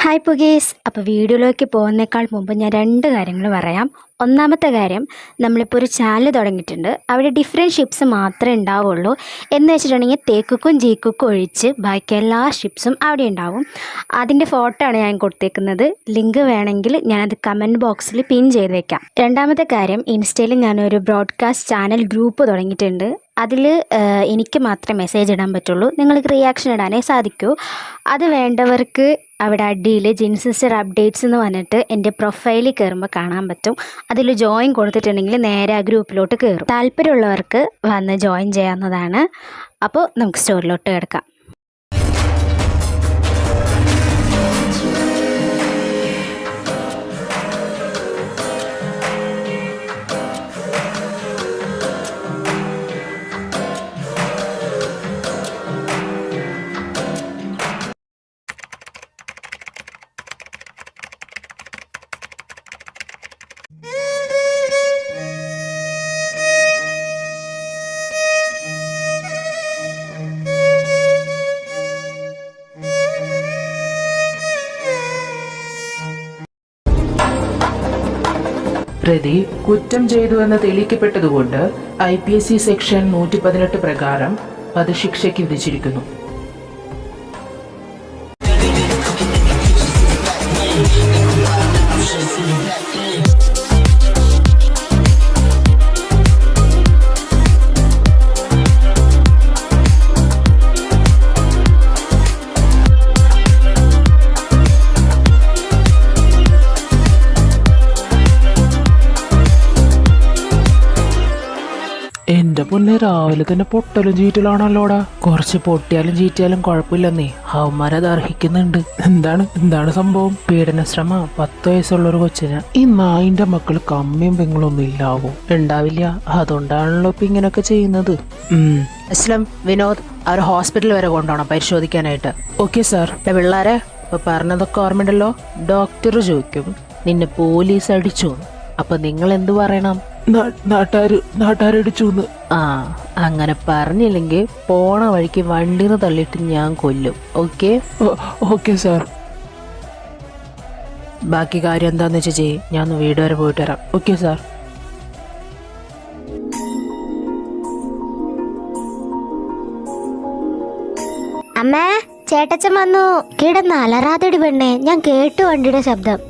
Hi പുഗീസ്. അപ്പോൾ വീഡിയോയിലേക്ക് പോകുന്നേക്കാൾ മുമ്പ് ഞാൻ 2 കാര്യങ്ങൾ പറയാം. ഒന്നാമത്തെ കാര്യം, നമ്മളിപ്പോൾ ഒരു ചാനൽ തുടങ്ങിയിട്ടുണ്ട്. അവിടെ ഡിഫറെൻറ്റ് ഷിപ്സ് മാത്രമേ ഉണ്ടാവുള്ളൂ. എന്ന് വെച്ചിട്ടുണ്ടെങ്കിൽ തേക്കുക്കും ജീക്കുക്കും ഒഴിച്ച് ബാക്കി എല്ലാ ഷിപ്സും അവിടെ ഉണ്ടാവും. അതിൻ്റെ ഫോട്ടോ ആണ് ഞാൻ കൊടുത്തേക്കുന്നത്. ലിങ്ക് വേണമെങ്കിൽ ഞാനത് കമൻറ്റ് ബോക്സിൽ പിൻ ചെയ്ത് വെക്കാം. രണ്ടാമത്തെ കാര്യം, ഇൻസ്റ്റയിൽ ഞാനൊരു ബ്രോഡ്കാസ്റ്റ് ചാനൽ ഗ്രൂപ്പ് തുടങ്ങിയിട്ടുണ്ട്. അതിൽ എനിക്ക് മാത്രമേ മെസ്സേജ് ഇടാൻ പറ്റുള്ളൂ. നിങ്ങൾക്ക് റിയാക്ഷൻ ഇടാനേ സാധിക്കൂ. അത് വേണ്ടവർക്ക് അവിടെ അടിയിൽ ജിൻ സിസ്റ്റർ അപ്ഡേറ്റ്സ് എന്ന് പറഞ്ഞിട്ട് എൻ്റെ പ്രൊഫൈലിൽ കയറുമ്പോൾ കാണാൻ പറ്റും. അതിൽ ജോയിൻ കൊടുത്തിട്ടുണ്ടെങ്കിൽ നേരെ ആ ഗ്രൂപ്പിലോട്ട് കയറും. താല്പര്യമുള്ളവർക്ക് വന്ന് ജോയിൻ ചെയ്യാവുന്നതാണ്. അപ്പോൾ നമുക്ക് സ്റ്റോറിലോട്ട് കിടക്കാം. പ്രതി കുറ്റം ചെയ്തുവെന്ന് തെളിയിക്കപ്പെട്ടതുകൊണ്ട് IPC സെക്ഷൻ 118 പ്രകാരം വധശിക്ഷയ്ക്ക് വിധിച്ചിരിക്കുന്നു. എന്റെ പൊന്നെ, രാവിലെ തന്നെ പൊട്ടലും ചീറ്റലാണല്ലോടാ. കുറച്ച് പൊട്ടിയാലും ചീറ്റിയാലും കുഴപ്പമില്ലെന്നേ. അവന്മാരത് അർഹിക്കുന്നുണ്ട്. എന്താണ് സംഭവം? പീഡന ശ്രമ 10 വയസ്സുള്ള ഒരു കൊച്ചിന്. ഈ നായിന്റെ മക്കള് കമ്മിയും പെങ്ങളൊന്നും ഇല്ലാവോ? ഉണ്ടാവില്ല. അതുകൊണ്ടാണല്ലോ ഇപ്പൊ ഇങ്ങനെയൊക്കെ ചെയ്യുന്നത്. അസ്ലം, വിനോദ്, അവർ ഹോസ്പിറ്റൽ വരെ കൊണ്ടുപോകണം പരിശോധിക്കാനായിട്ട്. Okay sir. പിള്ളേരെ, ഇപ്പൊ പറഞ്ഞതൊക്കെ ഓർമ്മയുണ്ടല്ലോ. ഡോക്ടർ ചോദിക്കും നിന്നെ പോലീസ് അടിച്ചു, അപ്പൊ നിങ്ങൾ എന്തു പറയണം? നാട്ടാരടിച്ചു. ആ, അങ്ങനെ പറഞ്ഞില്ലെങ്കിൽ പോണ വഴിക്ക് വണ്ടിന്ന് തള്ളിയിട്ട് ഞാൻ കൊല്ലും. ഓക്കെ? Okay sir. ബാക്കി കാര്യം എന്താന്ന് വെച്ചാൽ ചെയ്യും. ഞാൻ ഒന്ന് വീട് വരെ പോയിട്ട് വരാം. Okay sir. അമ്മേ, ചേട്ടച്ചൻ വന്നു. കിടന്ന് അലറാതടി പെണ്ണേ, ഞാൻ കേട്ടു വണ്ടിയുടെ ശബ്ദം.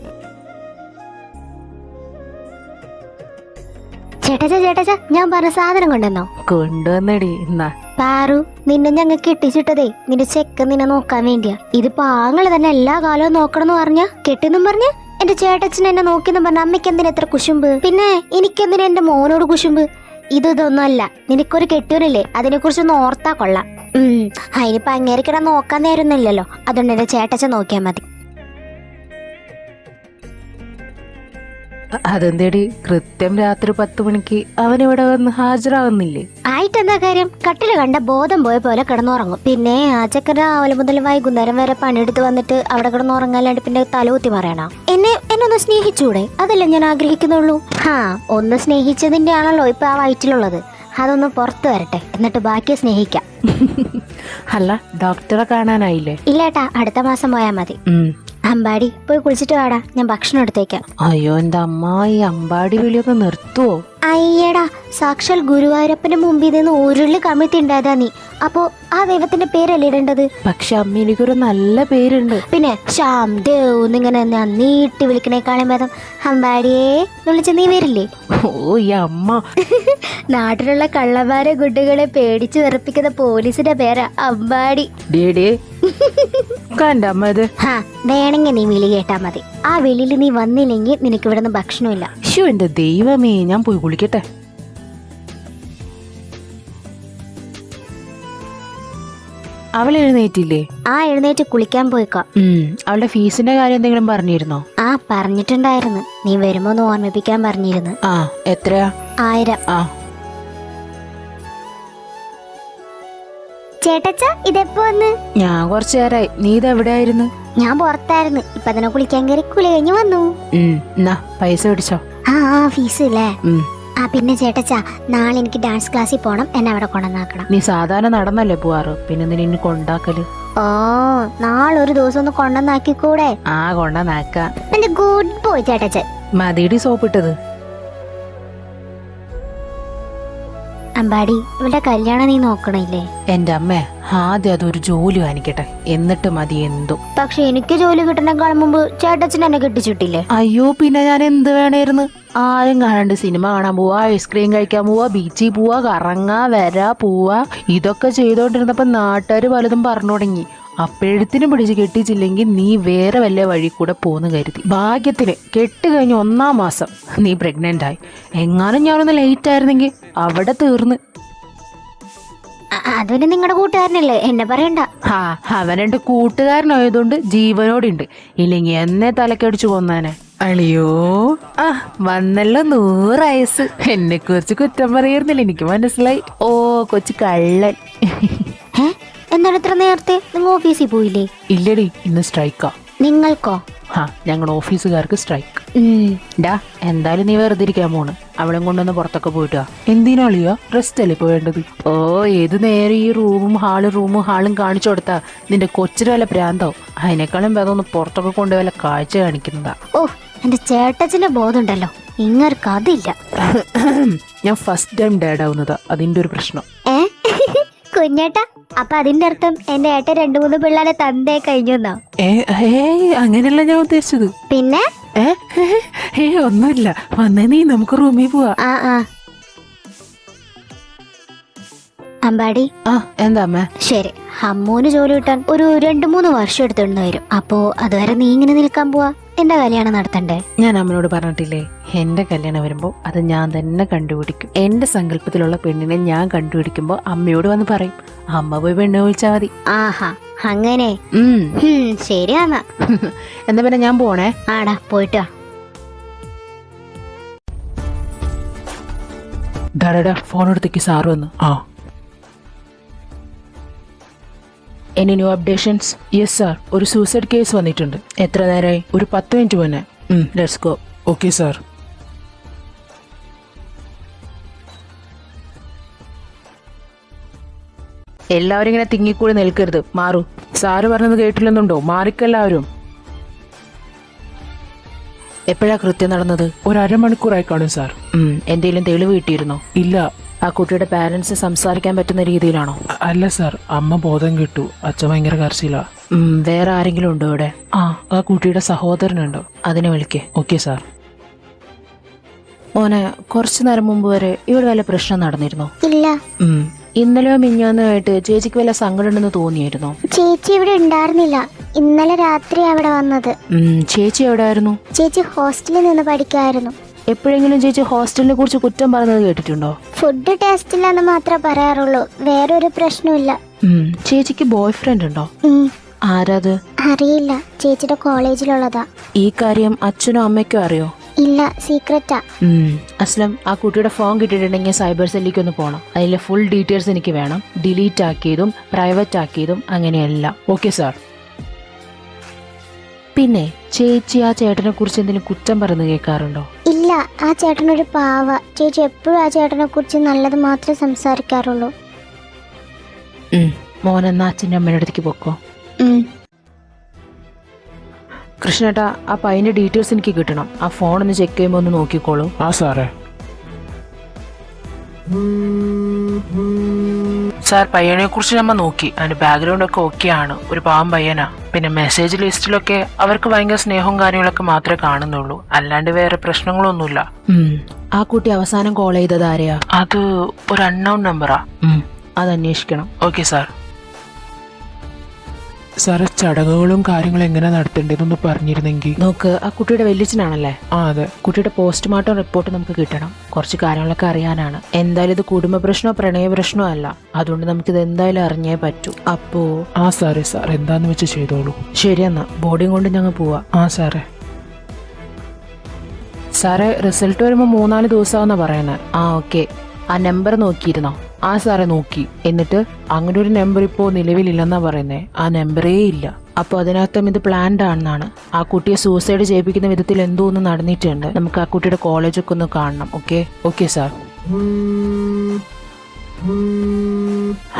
ചേട്ടച്ച, ഞാൻ പറഞ്ഞ സാധനം കൊണ്ടുവന്നോ? കൊണ്ടുവന്നടി. എന്നാ പാറു, നിന്നെ ഞങ്ങൾ കെട്ടിച്ചിട്ടതേ നിന്റെ ചെക്കൻ നിന്നെ നോക്കാൻ വേണ്ടിയാ. ഇതിപ്പോ ആങ്ങള് തന്നെ എല്ലാ കാലവും നോക്കണമെന്ന് പറഞ്ഞ കെട്ടിന്നും പറഞ്ഞ എന്റെ ചേട്ടച്ചൻ എന്നെ നോക്കിയെന്നും പറഞ്ഞ അമ്മയ്ക്ക് എന്തിനാ എത്ര കുശുമ്പ്? പിന്നെ എനിക്കെന്തിനാ എന്റെ മോനോട് കുശുമ്പ്? ഇതൊന്നും അല്ല. നിനക്കൊരു കെട്ടിയവനില്ലേ, അതിനെ കുറിച്ചൊന്ന് ഓർത്താ കൊള്ളാം. അതിനിപ്പോ അങ്ങേരിക്കിടെ നോക്കാൻ നേരൊന്നുമില്ലല്ലോ. അതുകൊണ്ട് എന്റെ ചേട്ടച്ചൻ നോക്കിയാ മതി. അതെന്തേടി, കൃത്യം രാത്രി 10 മണിക്ക് അവനിവിടെ വന്ന് ഹാജരാകുന്നില്ലേ? ആയിട്ടെന്താ കാര്യം? കട്ടില് കണ്ട ബോധം പോയ പോലെ കിടന്നുറങ്ങും. പിന്നെ ആ ചക്കൻ രാവിലെ മുതൽ വൈകുന്നേരം വരെ പണിയെടുത്ത് വന്നിട്ട് അവിടെ കിടന്നുറങ്ങാല്ലാണ്ട് പിന്നെ തലകുത്തി പറയണ. എന്നെ ഒന്ന് സ്നേഹിച്ചൂടെ? അതല്ലേ ഞാൻ ആഗ്രഹിക്കുന്നുള്ളൂ. ഒന്ന് സ്നേഹിച്ചതിന്റെ ആണല്ലോ ഇപ്പൊ ആ വയറ്റിലുള്ളത്. അതൊന്ന് പുറത്തു വരട്ടെ, എന്നിട്ട് ബാക്കി സ്നേഹിക്കാം. അല്ല, ഡോക്ടറെ കാണാനായില്ലേ? ഇല്ലേട്ടാ, അടുത്ത മാസം പോയാ മതി. അമ്പാടി, പോയി കുളിച്ചിട്ട് വാടാ, ഞാൻ ഭക്ഷണം എടുത്തേക്കാം. അയ്യോ, എന്റെ അമ്മ, ഈ അമ്പാടി വിളിയൊക്കെ നിർത്തുവോ? അയ്യടാ, സാക്ഷാൽ ഗുരുവായൂരപ്പന്റെ മുമ്പിൽ നിന്ന് ഉരുളി കമിഴ്ത്തിണ്ടായതാ നീ. അപ്പോ ആ ദൈവത്തിന്റെ പേരല്ലേ ഇടേണ്ടത്? പക്ഷെ അമ്മ, എനിക്കൊരു നല്ല പേരുണ്ട്. പിന്നെ ശ്യാം ദേവ് എന്നിങ്ങനെ ഞാൻ നീട്ടി വിളിക്കണേക്കാളും ഭേദം അമ്പാടിയെ വിളിച്ച നീ വരില്ലേ? ഓ, ഈ അമ്മ. നാട്ടിലുള്ള കള്ളന്മാരെ കുട്ടികളെ പേടിച്ചു വിറപ്പിക്കുന്ന പോലീസിന്റെ പേരാ അമ്പാടി. വേണമെങ്കിൽ നീ വിളി കേട്ടാ മതി. ആ വിളിയിൽ നീ വന്നില്ലെങ്കിൽ നിനക്ക് ഇവിടെ നിന്ന് ഭക്ഷണമില്ല. എന്റെ ദൈവമേ, ഞാൻ പോയി കുളിക്കട്ടെ. അവൾ എഴുന്നേറ്റില്ലേ? ആ, എഴുന്നേറ്റ് കുളിക്കാൻ പോയിക്കോ. അവളുടെ ഫീസിന്റെ കാര്യം എന്തെങ്കിലും പറഞ്ഞിരുന്നോ? ആ, പറഞ്ഞിട്ടുണ്ടായിരുന്നു. നീ വരുമ്പോ ഒന്ന് ഓർമ്മിപ്പിക്കാൻ പറഞ്ഞിരുന്നു. ആ, എത്രയാ? 1000. ആ, ചേട്ടച്ച, ഇതെപ്പോ വന്ന്? ഞാൻ കുറച്ചു നേരമായി. നീ ഇതെവിടെയായിരുന്നു? ഞാൻ പുറത്തായിരുന്നു. ഇപ്പൊ തന്നെ കുളിക്കാൻ കയറി കുളി കഴിഞ്ഞ് വന്നു. എന്നാ പൈസ പിടിച്ചോ. ആ, ഫീസ് ഇല്ലേ? ആ പിന്നെ ചേട്ടച്ചാ, നാളെ എനിക്ക് ഡാൻസ് ക്ലാസ്സിൽ പോണം, എന്നെ അവിടെ കൊണ്ടുവന്നാക്കണം. നീ സാധാരണ നടന്നല്ലേ പോവാറ്, പിന്നെ നിന്നെ കൊണ്ടാക്കല്? ഓ നാളൊരു ദിവസം ഒന്ന് കൊണ്ടുവന്നാക്കിക്കൂടെ? ആ കൊണ്ടുവന്നാക്കാം. എന്റെ ഗുഡ് ബോയ് ചേട്ടച്ചൻ. മതിയുടെ സോപ്പിട്ടത്. അമ്പാടി ഇവളുടെ കല്യാണം നീ നോക്കണില്ലേ? എന്റെ അമ്മേ, ആദ്യം അതൊരു ജോലി വാങ്ങിക്കട്ടെ, എന്നിട്ട് മതി എന്തും. പക്ഷെ എനിക്ക് ജോലി കിട്ടണേക്കാൾ മുമ്പ് ചേട്ടച്ചൻ എന്നെ കെട്ടിച്ചിട്ടില്ലേ? അയ്യോ, പിന്നെ ഞാൻ എന്ത് വേണമായിരുന്നു? ആരും കാണാണ്ട് സിനിമ കാണാൻ പോവാ, ഐസ്ക്രീം കഴിക്കാൻ പോവാ, ബീച്ചിൽ പോവാ, കറങ്ങാ വരാ പോവാ, ഇതൊക്കെ ചെയ്തോണ്ടിരുന്നപ്പോ നാട്ടുകാർ പലതും പറഞ്ഞു തുടങ്ങി. അപ്പോഴത്തിനും പിടിച്ച് കെട്ടിച്ചില്ലെങ്കിൽ നീ വേറെ വല്ല വഴി കൂടെ പോന്ന് കരുതി. ഭാഗ്യത്തിന് കെട്ട് കഴിഞ്ഞ് 1-ാം മാസം നീ പ്രഗ്നന്റ് ആയി. എങ്ങാനും ഞാനൊന്ന് ലേറ്റ് ആയിരുന്നെങ്കിൽ അവിടെ തീർന്ന്. അതിന് നിങ്ങളുടെ കൂട്ടുകാരനല്ലേ, എന്നെ പറയണ്ട. അവനെന്റെ കൂട്ടുകാരനായതുകൊണ്ട് ജീവനോടുണ്ട്, ഇല്ലെങ്കിൽ എന്നെ തലക്കടിച്ചു കൊന്നാനെ. അളിയോ, വന്നല്ലോ 100 വയസ്സ്. എന്നെ കുറിച്ച് കുറ്റം പറയുന്നില്ല, എനിക്ക് മനസ്സിലായി. ഓ കൊച്ചു കള്ളൻ. എന്താണ് ഇത്ര നേരത്തെ? നിങ്ങൾ ഓഫീസിൽ പോയില്ലേ? ഇല്ലടി, ഇന്ന് സ്ട്രൈക്കാ. നിങ്ങൾക്കോ? ഞങ്ങൾ ഓഫീസുകാർക്ക് സ്ട്രൈക്ക്. ഡാ, എന്തായാലും നീ വെറുതെ ഇരിക്കാൻ പോണ്. അവളെ കൊണ്ടൊന്ന് പുറത്തൊക്കെ പോയിട്ടാ. എന്തിനാളിയാ? റെസ്റ്റ് അല്ലേ ഇപ്പൊ വേണ്ടത്? ഓ, ഏത് നേരം ഈ റൂമും ഹാളും കാണിച്ചു കൊടുത്താ നിന്റെ കൊച്ചിന് വല്ല പ്രാന്തോ? അതിനേക്കാളും ഭേദം ഒന്ന് പുറത്തൊക്കെ കൊണ്ട് വല്ല കാഴ്ച കാണിക്കുന്നതാ. ഓ, എന്റെ ചേട്ടച്ചന്റെ ബോധമുണ്ടല്ലോ, ഇങ്ങർക്ക് അതില്ല. ഞാൻ ഫസ്റ്റ് ടൈം ഡാഡ് ആവുന്നതാ, അതിന്റെ ഒരു പ്രശ്നം. കുഞ്ഞേട്ടാ, അപ്പൊ അതിന്റെ അർത്ഥം എന്റെ ഏട്ടൻ 2-3 പിള്ളേരെ തന്തേ കഴിഞ്ഞു എന്നോ? അങ്ങനെയല്ല ഞാൻ ഉദ്ദേശിച്ചത്. പിന്നെ ഒന്നുമില്ല, വന്നേ നീ, നമുക്ക് റൂമിൽ പോവാ. അമ്പാടി. എന്താ അമ്മ? ശരി, അമ്മൂന് ജോലി കിട്ടാൻ ഒരു 2-3 വർഷം എടുത്തിട്ടുണ്ട് വരും. അപ്പോ അതുവരെ നീ ഇങ്ങനെ നിൽക്കാൻ പോവാ? എന്റെ കല്യാണം നടത്തണ്ടേ? ഞാൻ അമ്മനോട് പറഞ്ഞിട്ടില്ലേ, എന്റെ കല്യാണം വരുമ്പോ അത് ഞാൻ തന്നെ കണ്ടുപിടിക്കും. എന്റെ സങ്കല്പത്തിലുള്ള പെണ്ണിനെ ഞാൻ കണ്ടുപിടിക്കുമ്പോ അമ്മയോട് വന്ന് പറയും, അമ്മ പോയി പെണ്ണ് വിളിച്ചാ മതി. ആഹാ, അങ്ങനെ. ശരിയാന്നാ. എന്നാ പിന്നെ ഞാൻ പോണേ. ആടാ, പോയിട്ടാ. ഫോൺ എടുത്തേക്ക് സാറ് വന്നു. Any new updations? Yes sir, ഒരു സൂസൈഡ് കേസ് വന്നിട്ടുണ്ട്. എത്ര നേരമായി? ഒരു 10 മിനിറ്റ് മുന്നേ. Let's go. Okay sir. എല്ലാവരും ഇങ്ങനെ തിങ്ങിക്കൂടി നിൽക്കരുത്, മാറൂ. സാറ് പറഞ്ഞത് കേട്ടില്ലെന്നുണ്ടോ? മാറിക്കെല്ലാവരും. എപ്പോഴാ കൃത്യം നടന്നത്? ഒരു 1/2 മണിക്കൂറായി കാണും സാർ. എന്തെങ്കിലും തെളിവ് കിട്ടിയിരുന്നോ? ഇല്ല. ആ കുട്ടിയുടെ പാരന്റ്സ് സംസാരിക്കാൻ പറ്റുന്ന രീതിയിലാണോ? അല്ല സാർ, അമ്മ ബോധം കിട്ടു, അച്ഛൻ ഭയങ്കര കരച്ചിലാ. വേറെ ആരെങ്കിലും ഉണ്ടോ ഇവിടെ? ആ കുട്ടിയുടെ സഹോദരനുണ്ടോ? അതിനെ വിളിക്കേ. Okay sir. മോനെ, കുറച്ചു നേരം മുമ്പ് വരെ ഇവിടെ വല്ല പ്രശ്നം നടന്നിരുന്നോ? ഇല്ല. ഇന്നലെയോ മിഞ്ഞാന്നുമായിട്ട് ചേച്ചിക്ക് വല്ല സങ്കടം ഉണ്ടെന്ന് തോന്നിയായിരുന്നോ? ചേച്ചി ഇവിടെ ഉണ്ടായിരുന്നില്ല, ഇന്നലെ രാത്രി അവിടെ വന്നത്. ചേച്ചി എവിടെയായിരുന്നു? ചേച്ചി ഹോസ്റ്റലിൽ നിന്ന് പഠിക്കായിരുന്നു. എപ്പോഴെങ്കിലും ചേച്ചി ഹോസ്റ്റലിനെ കുറിച്ച് കുറ്റം പറയുന്നത് കേട്ടിട്ടുണ്ടോ? ഫുഡ് ടേസ്റ്റ് ഇല്ലെന്ന് മാത്രമേ പറയാറുള്ളൂ, വേറൊരു പ്രശ്നമില്ല. ചേച്ചിക്ക് ബോയ് ഫ്രണ്ട് ഉണ്ടോ? ആരാത്? അറിയില്ല, ചേച്ചിയുടെ കോളേജിലുള്ളതാ. ഈ കാര്യം അച്ഛനോ അമ്മയ്ക്കോ അറിയോ? ഇല്ല, സീക്രറ്റാ. അസ്ലം, ആ കുട്ടിയുടെ ഫോൺ കിട്ടിയിട്ടുണ്ടെങ്കിൽ സൈബർ സെല്ലിലേക്ക് ഒന്ന് പോകണം. അതിലെ ഫുൾ ഡീറ്റെയിൽസ് എനിക്ക് വേണം, ഡിലീറ്റ് ആക്കിയതും പ്രൈവറ്റ് ആക്കിയതും അങ്ങനെയെല്ലാം. Okay sir. പിന്നെ ചേച്ചി ആ ചേട്ടനെ കുറിച്ച് എന്തെങ്കിലും കുറ്റം പറഞ്ഞു കേൾക്കാറുണ്ടോ? ഇല്ല, ആ ചേട്ടനൊരു പാവ. ചേച്ചി എപ്പോഴും ആ ചേട്ടനെ കുറിച്ച് നല്ലത് മാത്രമേ സംസാരിക്കാറുള്ളൂ. മോൻ എന്നാ അച്ഛൻ്റെ അമ്മയുടെ അടുത്തേക്ക് പൊക്കോ. കൃഷ്ണേട്ടാ, ആ പയ്യന്റെ ഡീറ്റെയിൽസ് എനിക്ക് കിട്ടണം. ആ ഫോൺ ഒന്ന് ചെക്ക് ചെയ്യുമ്പോൾ ഒന്ന് നോക്കിക്കോളൂ. സാറേ. സാർ, പയ്യനെ കുറിച്ച് നമ്മൾ നോക്കി, അതിന്റെ ബാക്ക്ഗ്രൗണ്ട് ഒക്കെ ഓക്കെ ആണ്. ഒരു പാവം പയ്യനാ. പിന്നെ മെസ്സേജ് ലിസ്റ്റിലൊക്കെ അവർക്ക് ഭയങ്കര സ്നേഹവും കാര്യങ്ങളൊക്കെ മാത്രമേ കാണുന്നുള്ളൂ, അല്ലാണ്ട് വേറെ പ്രശ്നങ്ങളൊന്നുമില്ല. ആ കുട്ടി അവസാനം കോൾ ചെയ്തത് ആരെയാ? അത് ഒരു അൺനോൺ നമ്പറാ. അത് അന്വേഷിക്കണം. Okay sir. സാറ് ചടങ്ങുകളും കാര്യങ്ങളും എങ്ങനെ നടത്തേണ്ടതെന്ന് പറഞ്ഞിരുന്നെങ്കിൽ. നോക്ക്, ആ കുട്ടിയുടെ വല്യച്ഛനാണല്ലേ? അതെ. കുട്ടിയുടെ പോസ്റ്റ്മോർട്ടം റിപ്പോർട്ട് നമുക്ക് കിട്ടണം. കുറച്ച് കാര്യങ്ങളൊക്കെ അറിയാനാണ്. എന്തായാലും ഇത് കുടുംബ പ്രശ്നമോ പ്രണയ പ്രശ്നമോ അല്ല, അതുകൊണ്ട് നമുക്കിത് എന്തായാലും അറിഞ്ഞേ പറ്റൂ. അപ്പോ സാറേ, സാർ എന്താന്ന് വെച്ച് ചെയ്തോളൂ. ശരി, എന്നാ ബോഡിയും കൊണ്ട് ഞങ്ങൾ പോവാ. സാറേ. സാറേ, റിസൾട്ട് വരുമ്പോൾ 3-4 ദിവസമാണെന്നാ പറയുന്നത്. ഓക്കെ. ആ നമ്പർ നോക്കിയിരുന്നോ? സാറേ നോക്കി. എന്നിട്ട് അങ്ങനെ ഒരു നമ്പർ ഇപ്പോൾ നിലവിലില്ലെന്നാ പറയുന്നേ. ആ നമ്പറേ ഇല്ല. അപ്പോൾ അതിനർത്ഥം ഇത് പ്ലാൻഡ് ആണെന്നാണ്. ആ കുട്ടിയെ സൂസൈഡ് ചെയ്യിപ്പിക്കുന്ന വിധത്തിൽ എന്തോ ഒന്ന് നടന്നിട്ടുണ്ട്. നമുക്ക് ആ കുട്ടിയുടെ കോളേജൊക്കെ ഒന്ന് കാണണം. Okay? Okay sir.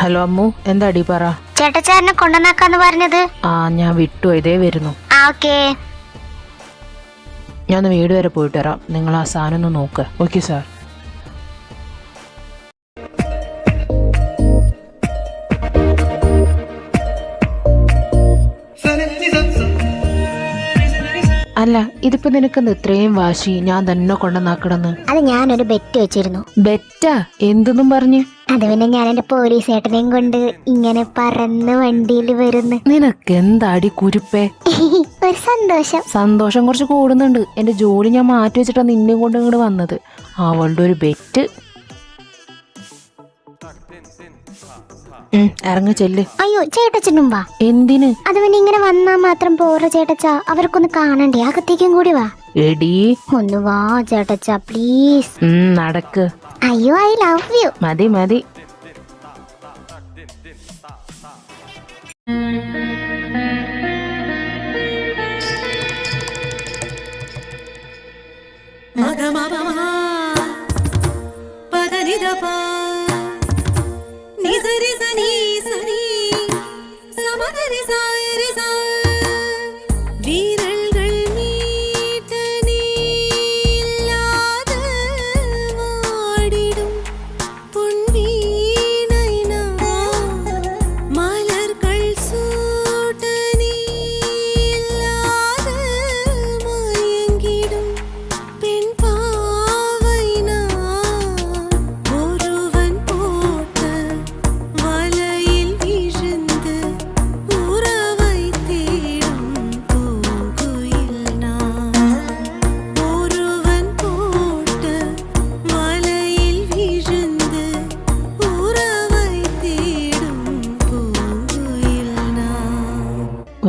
Hello Ammu, എന്താടി പറ. ചേട്ടച്ചാരനെ കൊണ്ടുവന്നാക്കാന്ന് പറഞ്ഞത്. ആ ഞാൻ വിട്ടു, ഇതേ വരുന്നു. ഓക്കേ. ഞാൻ വീട് വരെ പോയിട്ട് വരാം, നിങ്ങൾ ആ സാധനം ഒന്ന് നോക്ക്. Okay sir. അല്ല, ഇതിപ്പോ നിനക്കെന്ത് ഇത്രയും വാശി ഞാൻ തന്നെ കൊണ്ടുവന്നാക്കണമെന്ന്? അത് ഞാനൊരു ബെറ്റ് വെച്ചിരുന്നു. ബെറ്റാ? എന്തെന്നും പറഞ്ഞ്? അത് പിന്നെ ഞാൻ എന്റെ പോലീസ് ഏട്ടനെയും കൊണ്ട് ഇങ്ങനെ പറന്ന് വണ്ടിയിൽ വരുന്നു. നിനക്ക് എന്താടി കുരുപ്പേ? ഒരു സന്തോഷം. സന്തോഷം കുറച്ച് കൂടുന്നുണ്ട്. എന്റെ ജോലി ഞാൻ മാറ്റി വെച്ചിട്ടാ നിന്നെ കൊണ്ട് ഇങ്ങോട്ട് വന്നത്. അവളുടെ ഒരു ബെറ്റ്. ഇറങ്ങി ചെല്ല്. അയ്യോ ചേട്ടച്ചനും വാ. എന്തിന്? അത് പിന്നെ ഇങ്ങനെ വന്നാ മാത്രം പോറ ചേട്ടച്ച, അവർക്കൊന്ന് കാണണ്ടേ, അകത്തേക്കും കൂടി വാ. എടി ഒന്ന് വാ ചേട്ടച്ച പ്ലീസ്. നടക്ക്. അയ്യോ ഐ ലവ് യു. മതി മതി.